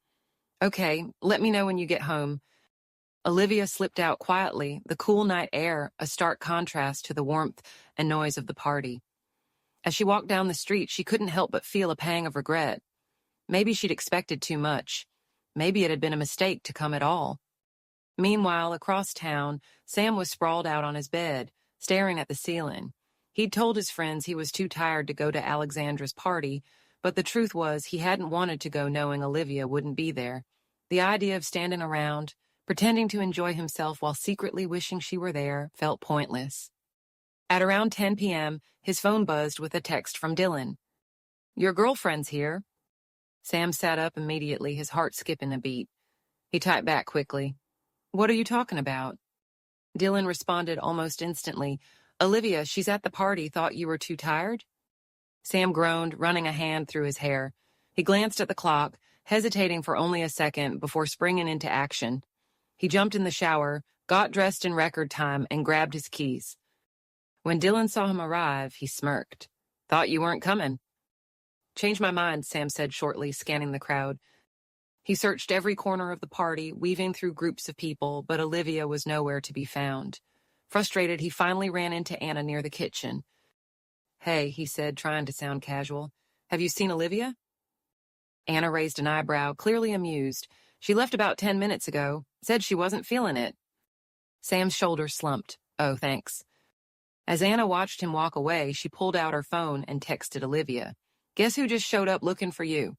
Okay, let me know when you get home. Olivia slipped out quietly, the cool night air a stark contrast to the warmth and noise of the party. As she walked down the street, she couldn't help but feel a pang of regret. Maybe she'd expected too much. Maybe it had been a mistake to come at all. Meanwhile, across town, Sam was sprawled out on his bed, staring at the ceiling. He'd told his friends he was too tired to go to Alexandra's party, but the truth was he hadn't wanted to go knowing Olivia wouldn't be there. The idea of standing around, pretending to enjoy himself while secretly wishing she were there, felt pointless. At around 10 p.m., his phone buzzed with a text from Dylan. Your girlfriend's here. Sam sat up immediately, his heart skipping a beat. He typed back quickly. What are you talking about? Dylan responded almost instantly. Olivia, she's at the party, thought you were too tired? Sam groaned, running a hand through his hair. He glanced at the clock, hesitating for only a second before springing into action. He jumped in the shower, got dressed in record time, and grabbed his keys. When Dylan saw him arrive, he smirked. Thought you weren't coming. Changed my mind, Sam said shortly, scanning the crowd. He searched every corner of the party, weaving through groups of people, but Olivia was nowhere to be found. Frustrated, he finally ran into Anna near the kitchen. Hey, he said, trying to sound casual. Have you seen Olivia? Anna raised an eyebrow, clearly amused. She left about 10 minutes ago. Said she wasn't feeling it. Sam's shoulders slumped. Oh, thanks. As Anna watched him walk away, she pulled out her phone and texted Olivia. Guess who just showed up looking for you?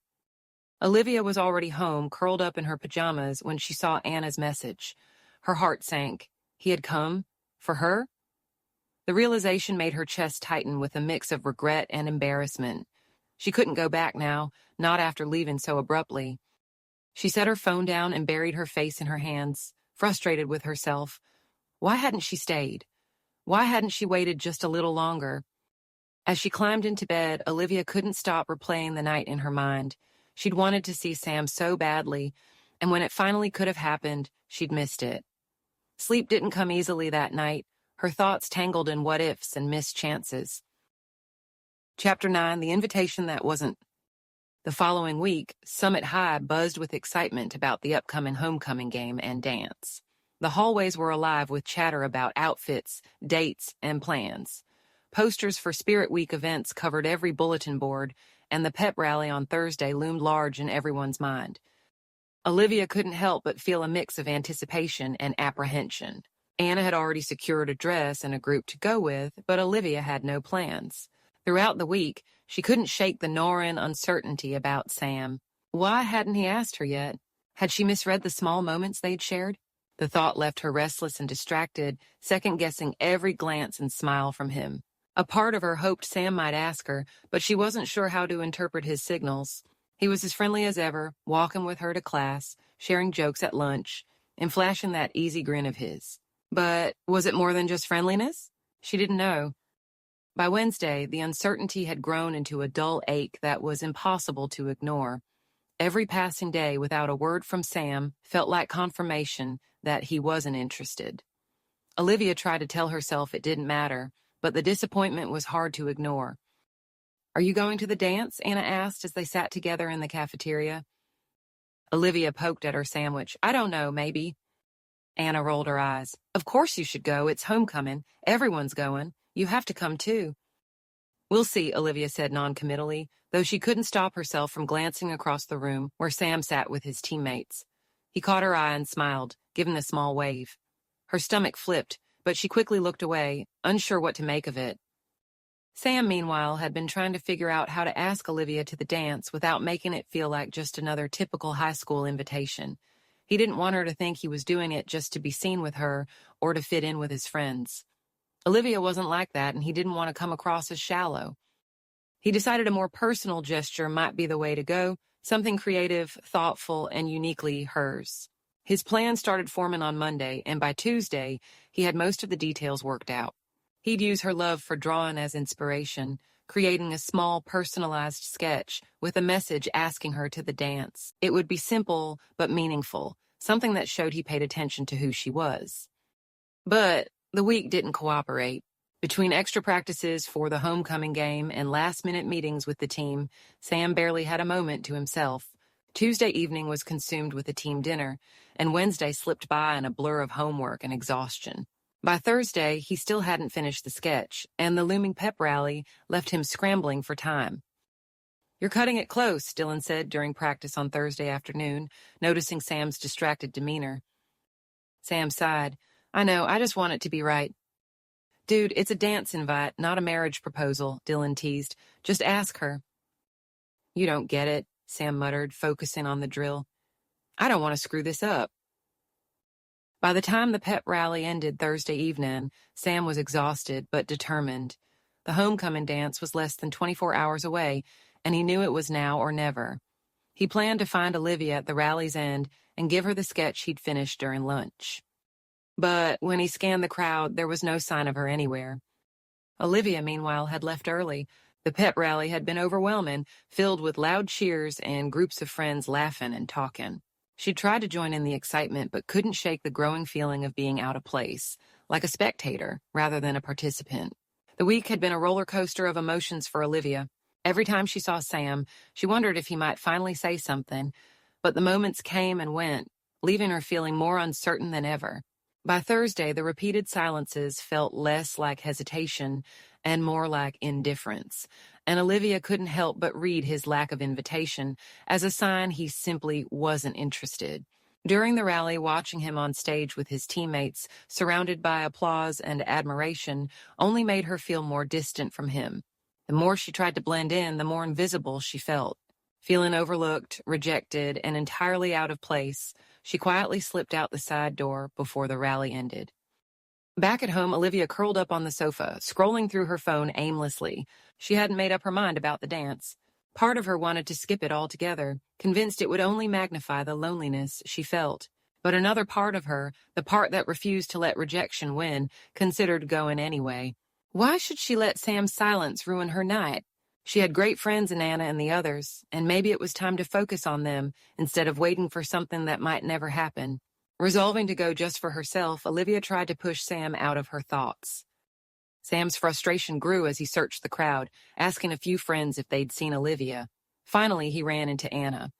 Olivia was already home, curled up in her pajamas, when she saw Anna's message. Her heart sank. He had come? For her? The realization made her chest tighten with a mix of regret and embarrassment. She couldn't go back now, not after leaving so abruptly. She set her phone down and buried her face in her hands, frustrated with herself. Why hadn't she stayed? Why hadn't she waited just a little longer? As she climbed into bed, Olivia couldn't stop replaying the night in her mind. She'd wanted to see Sam so badly, and when it finally could have happened, she'd missed it. Sleep didn't come easily that night. her thoughts tangled in what-ifs and missed chances. Chapter 9, The Invitation That Wasn't. The following week, Summit High buzzed with excitement about the upcoming homecoming game and dance. The hallways were alive with chatter about outfits, dates, and plans. Posters for Spirit Week events covered every bulletin board, and the pep rally on Thursday loomed large in everyone's mind. Olivia couldn't help but feel a mix of anticipation and apprehension. Anna had already secured a dress and a group to go with, but Olivia had no plans. Throughout the week, she couldn't shake the gnawing uncertainty about Sam. Why hadn't he asked her yet? Had she misread the small moments they'd shared? The thought left her restless and distracted, second-guessing every glance and smile from him. A part of her hoped Sam might ask her, but she wasn't sure how to interpret his signals. He was as friendly as ever, walking with her to class, sharing jokes at lunch, and flashing that easy grin of his. But was it more than just friendliness? She didn't know. By Wednesday, the uncertainty had grown into a dull ache that was impossible to ignore. Every passing day without a word from Sam felt like confirmation that he wasn't interested. Olivia tried to tell herself it didn't matter, but the disappointment was hard to ignore. "Are you going to the dance?" Anna asked as they sat together in the cafeteria. Olivia poked at her sandwich. "I don't know, maybe." Anna rolled her eyes. "Of course you should go. It's homecoming. Everyone's going. You have to come too." "We'll see," Olivia said noncommittally, though she couldn't stop herself from glancing across the room where Sam sat with his teammates. He caught her eye and smiled, giving a small wave. Her stomach flipped, but she quickly looked away, unsure what to make of it. Sam, meanwhile, had been trying to figure out how to ask Olivia to the dance without making it feel like just another typical high school invitation. He didn't want her to think he was doing it just to be seen with her or to fit in with his friends. Olivia wasn't like that, and he didn't want to come across as shallow. He decided a more personal gesture might be the way to go, something creative, thoughtful, and uniquely hers. His plan started forming on Monday, and by Tuesday, he had most of the details worked out. He'd use her love for drawing as inspiration, creating a small, personalized sketch with a message asking her to the dance. It would be simple but meaningful, something that showed he paid attention to who she was. But the week didn't cooperate. Between extra practices for the homecoming game and last-minute meetings with the team, Sam barely had a moment to himself. Tuesday evening was consumed with a team dinner, and Wednesday slipped by in a blur of homework and exhaustion. By Thursday, he still hadn't finished the sketch, and the looming pep rally left him scrambling for time. "You're cutting it close," Dylan said during practice on Thursday afternoon, noticing Sam's distracted demeanor. Sam sighed. "I know, I just want it to be right." "Dude, it's a dance invite, not a marriage proposal," Dylan teased. "Just ask her." "You don't get it," Sam muttered, focusing on the drill. "I don't want to screw this up." By the time the pep rally ended Thursday evening, Sam was exhausted but determined. The homecoming dance was less than 24 hours away, and he knew it was now or never. He planned to find Olivia at the rally's end and give her the sketch he'd finished during lunch. But when he scanned the crowd, there was no sign of her anywhere. Olivia, meanwhile, had left early. The pep rally had been overwhelming, filled with loud cheers and groups of friends laughing and talking. She tried to join in the excitement, but couldn't shake the growing feeling of being out of place, like a spectator rather than a participant. The week had been a roller coaster of emotions for Olivia. Every time she saw Sam, she wondered if he might finally say something, but the moments came and went, leaving her feeling more uncertain than ever. By Thursday, the repeated silences felt less like hesitation and more like indifference, and Olivia couldn't help but read his lack of invitation as a sign he simply wasn't interested. During the rally, watching him on stage with his teammates, surrounded by applause and admiration, only made her feel more distant from him. The more she tried to blend in, the more invisible she felt. Feeling overlooked, rejected, and entirely out of place, she quietly slipped out the side door before the rally ended. Back at home, Olivia curled up on the sofa, scrolling through her phone aimlessly. She hadn't made up her mind about the dance. Part of her wanted to skip it altogether, convinced it would only magnify the loneliness she felt. But another part of her, the part that refused to let rejection win, considered going anyway. Why should she let Sam's silence ruin her night? She had great friends in Anna and the others, and maybe it was time to focus on them instead of waiting for something that might never happen. Resolving to go just for herself, Olivia tried to push Sam out of her thoughts. Sam's frustration grew as he searched the crowd, asking a few friends if they'd seen Olivia. Finally, he ran into Anna.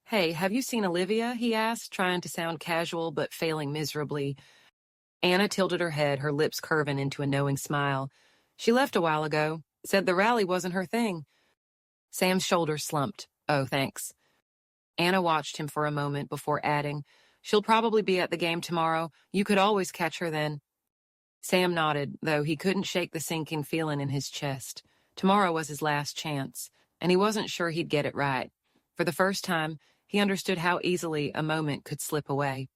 "Hey, have you seen Olivia?" he asked, trying to sound casual but failing miserably. Anna tilted her head, her lips curving into a knowing smile. "She left a while ago. Said the rally wasn't her thing." Sam's shoulders slumped. "Oh, thanks." Anna watched him for a moment before adding, "She'll probably be at the game tomorrow. You could always catch her then." Sam nodded, though he couldn't shake the sinking feeling in his chest. Tomorrow was his last chance, and he wasn't sure he'd get it right. For the first time, he understood how easily a moment could slip away.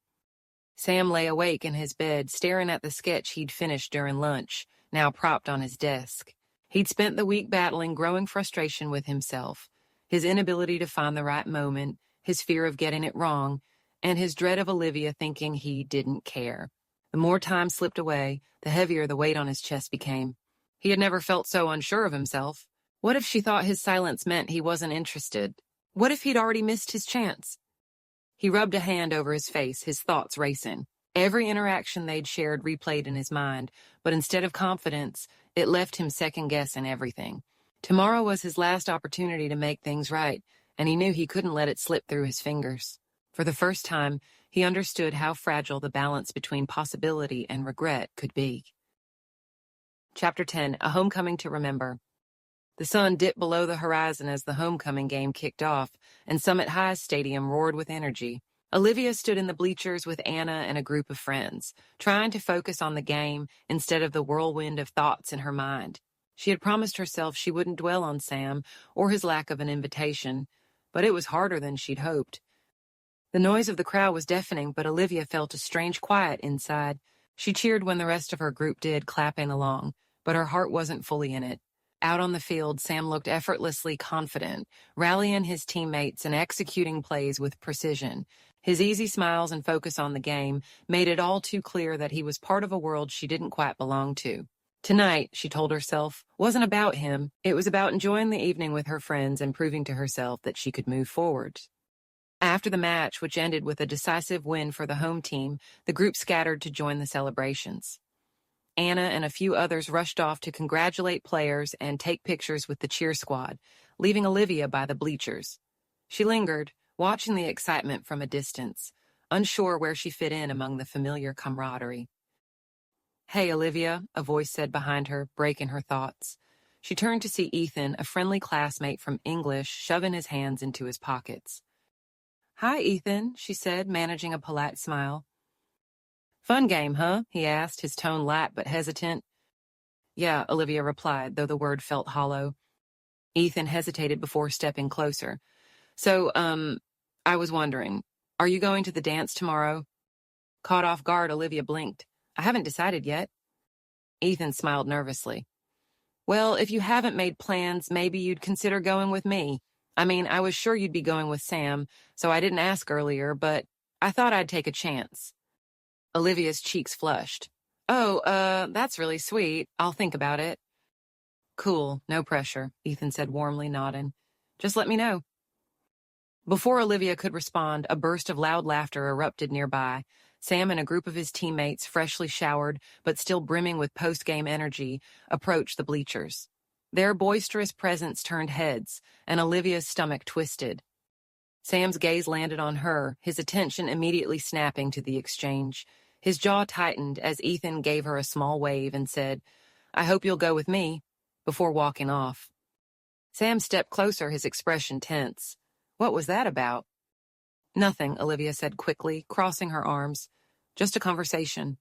Sam lay awake in his bed, staring at the sketch he'd finished during lunch, now propped on his desk. He'd spent the week battling growing frustration with himself, his inability to find the right moment, his fear of getting it wrong, and his dread of Olivia thinking he didn't care. The more time slipped away, the heavier the weight on his chest became. He had never felt so unsure of himself. What if she thought his silence meant he wasn't interested? What if he'd already missed his chance? He rubbed a hand over his face, his thoughts racing. Every interaction they'd shared replayed in his mind, but instead of confidence, it left him second-guessing everything. Tomorrow was his last opportunity to make things right, and he knew he couldn't let it slip through his fingers. For the first time, he understood how fragile the balance between possibility and regret could be. Chapter 10, A Homecoming to Remember. The sun dipped below the horizon as the homecoming game kicked off, and Summit High's stadium roared with energy. Olivia stood in the bleachers with Anna and a group of friends, trying to focus on the game instead of the whirlwind of thoughts in her mind. She had promised herself she wouldn't dwell on Sam or his lack of an invitation, but it was harder than she'd hoped. The noise of the crowd was deafening, but Olivia felt a strange quiet inside. She cheered when the rest of her group did, clapping along, but her heart wasn't fully in it. Out on the field, Sam looked effortlessly confident, rallying his teammates and executing plays with precision. His easy smiles and focus on the game made it all too clear that he was part of a world she didn't quite belong to. Tonight, she told herself, wasn't about him. It was about enjoying the evening with her friends and proving to herself that she could move forward. After the match, which ended with a decisive win for the home team, the group scattered to join the celebrations. Anna and a few others rushed off to congratulate players and take pictures with the cheer squad, leaving Olivia by the bleachers. She lingered, watching the excitement from a distance, unsure where she fit in among the familiar camaraderie. "Hey, Olivia," a voice said behind her, breaking her thoughts. She turned to see Ethan, a friendly classmate from English, shoving his hands into his pockets. "Hi, Ethan," she said, managing a polite smile. "Fun game, huh?" he asked, his tone light but hesitant. "Yeah," Olivia replied, though the word felt hollow. Ethan hesitated before stepping closer. So, I was wondering, are you going to the dance tomorrow?" Caught off guard, Olivia blinked. "I haven't decided yet." Ethan smiled nervously. "Well, if you haven't made plans, maybe you'd consider going with me. I mean, I was sure you'd be going with Sam, so I didn't ask earlier, but I thought I'd take a chance." Olivia's cheeks flushed. "Oh, that's really sweet. I'll think about it." "Cool, no pressure," Ethan said warmly, nodding. "Just let me know." Before Olivia could respond, a burst of loud laughter erupted nearby. Sam and a group of his teammates, freshly showered but still brimming with post-game energy, approached the bleachers. Their boisterous presence turned heads, and Olivia's stomach twisted. Sam's gaze landed on her, his attention immediately snapping to the exchange. His jaw tightened as Ethan gave her a small wave and said, "I hope you'll go with me," before walking off. Sam stepped closer, his expression tense. What was that about? "Nothing," Olivia said quickly, crossing her arms. "Just a conversation."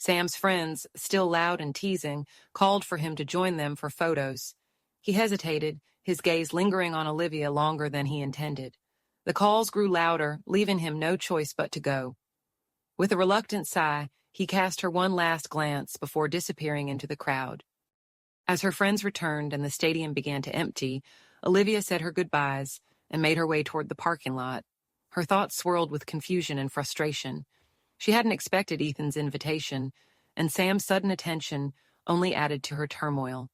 Sam's friends, still loud and teasing, called for him to join them for photos. He hesitated, his gaze lingering on Olivia longer than he intended. The calls grew louder, leaving him no choice but to go. With a reluctant sigh, he cast her one last glance before disappearing into the crowd. As her friends returned and the stadium began to empty, Olivia said her goodbyes and made her way toward the parking lot. Her thoughts swirled with confusion and frustration. She hadn't expected Ethan's invitation, and Sam's sudden attention only added to her turmoil.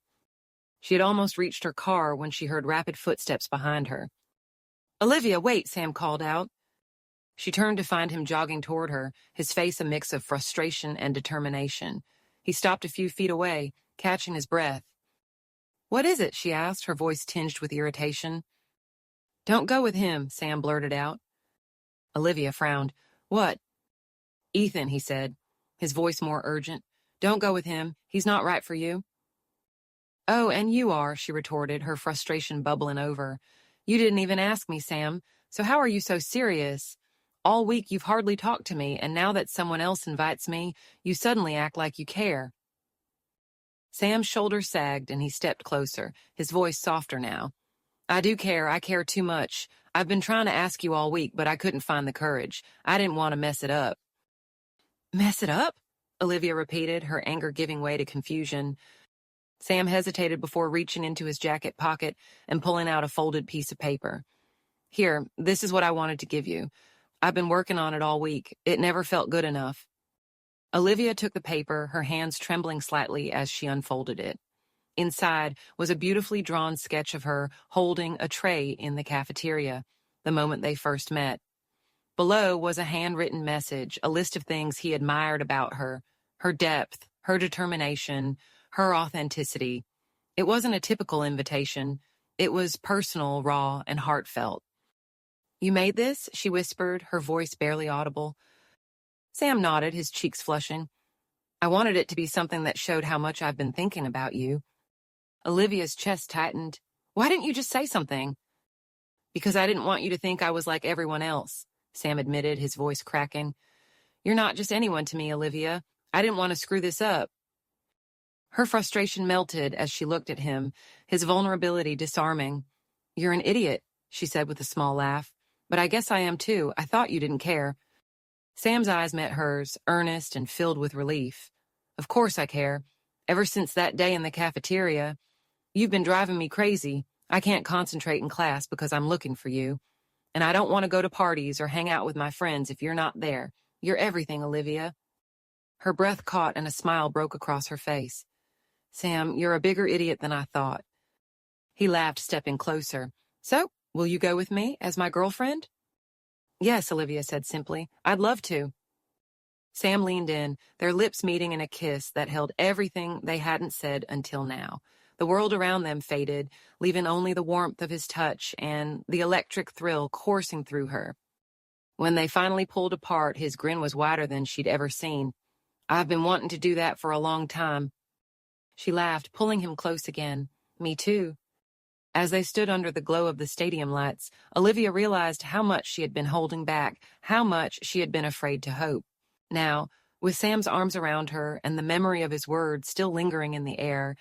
She had almost reached her car when she heard rapid footsteps behind her. "Olivia, wait," Sam called out. She turned to find him jogging toward her, his face a mix of frustration and determination. He stopped a few feet away, catching his breath. "What is it?" she asked, her voice tinged with irritation. "Don't go with him," Sam blurted out. Olivia frowned. "What?" "Ethan," he said, his voice more urgent. "Don't go with him. He's not right for you." "Oh, and you are," she retorted, her frustration bubbling over. "You didn't even ask me, Sam. So how are you so serious? All week you've hardly talked to me, and now that someone else invites me, you suddenly act like you care." Sam's shoulders sagged, and he stepped closer, his voice softer now. "I do care. I care too much. I've been trying to ask you all week, but I couldn't find the courage. I didn't want to mess it up." "Mess it up?" Olivia repeated, her anger giving way to confusion. Sam hesitated before reaching into his jacket pocket and pulling out a folded piece of paper. "Here, this is what I wanted to give you. I've been working on it all week. It never felt good enough." Olivia took the paper, her hands trembling slightly as she unfolded it. Inside was a beautifully drawn sketch of her holding a tray in the cafeteria, the moment they first met. Below was a handwritten message, a list of things he admired about her depth, her determination, her authenticity. It wasn't a typical invitation. It was personal, raw, and heartfelt. "You made this?" she whispered, her voice barely audible. Sam nodded, his cheeks flushing. "I wanted it to be something that showed how much I've been thinking about you." Olivia's chest tightened. "Why didn't you just say something?" "Because I didn't want you to think I was like everyone else," Sam admitted, his voice cracking. "You're not just anyone to me, Olivia. I didn't want to screw this up." Her frustration melted as she looked at him, his vulnerability disarming. "You're an idiot," she said with a small laugh. "But I guess I am too. I thought you didn't care." Sam's eyes met hers, earnest and filled with relief. "Of course I care. Ever since that day in the cafeteria, you've been driving me crazy. I can't concentrate in class because I'm looking for you. And I don't want to go to parties or hang out with my friends if you're not there. You're everything, Olivia." Her breath caught and a smile broke across her face. "Sam, you're a bigger idiot than I thought." He laughed, stepping closer. "So, will you go with me as my girlfriend?" "Yes," Olivia said simply. "I'd love to." Sam leaned in, their lips meeting in a kiss that held everything they hadn't said until now. The world around them faded, leaving only the warmth of his touch and the electric thrill coursing through her. When they finally pulled apart, his grin was wider than she'd ever seen. "I've been wanting to do that for a long time." She laughed, pulling him close again. "Me too." As they stood under the glow of the stadium lights, Olivia realized how much she had been holding back, how much she had been afraid to hope. Now, with Sam's arms around her and the memory of his words still lingering in the air,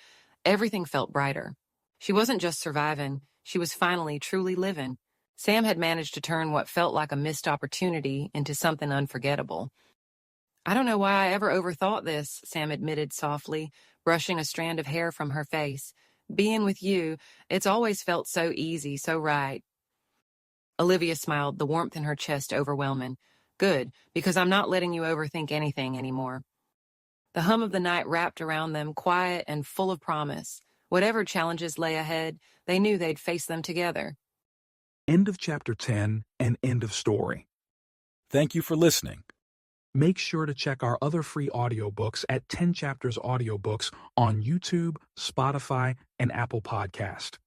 everything felt brighter. She wasn't just surviving, she was finally truly living. Sam had managed to turn what felt like a missed opportunity into something unforgettable. "I don't know why I ever overthought this," Sam admitted softly, brushing a strand of hair from her face. "Being with you, it's always felt so easy, so right." Olivia smiled, the warmth in her chest overwhelming. "Good, because I'm not letting you overthink anything anymore." The hum of the night wrapped around them, quiet and full of promise. Whatever challenges lay ahead, they knew they'd face them together. End of chapter 10 and end of story. Thank you for listening. Make sure to check our other free audiobooks at 10 Chapters Audiobooks on YouTube, Spotify, and Apple Podcast.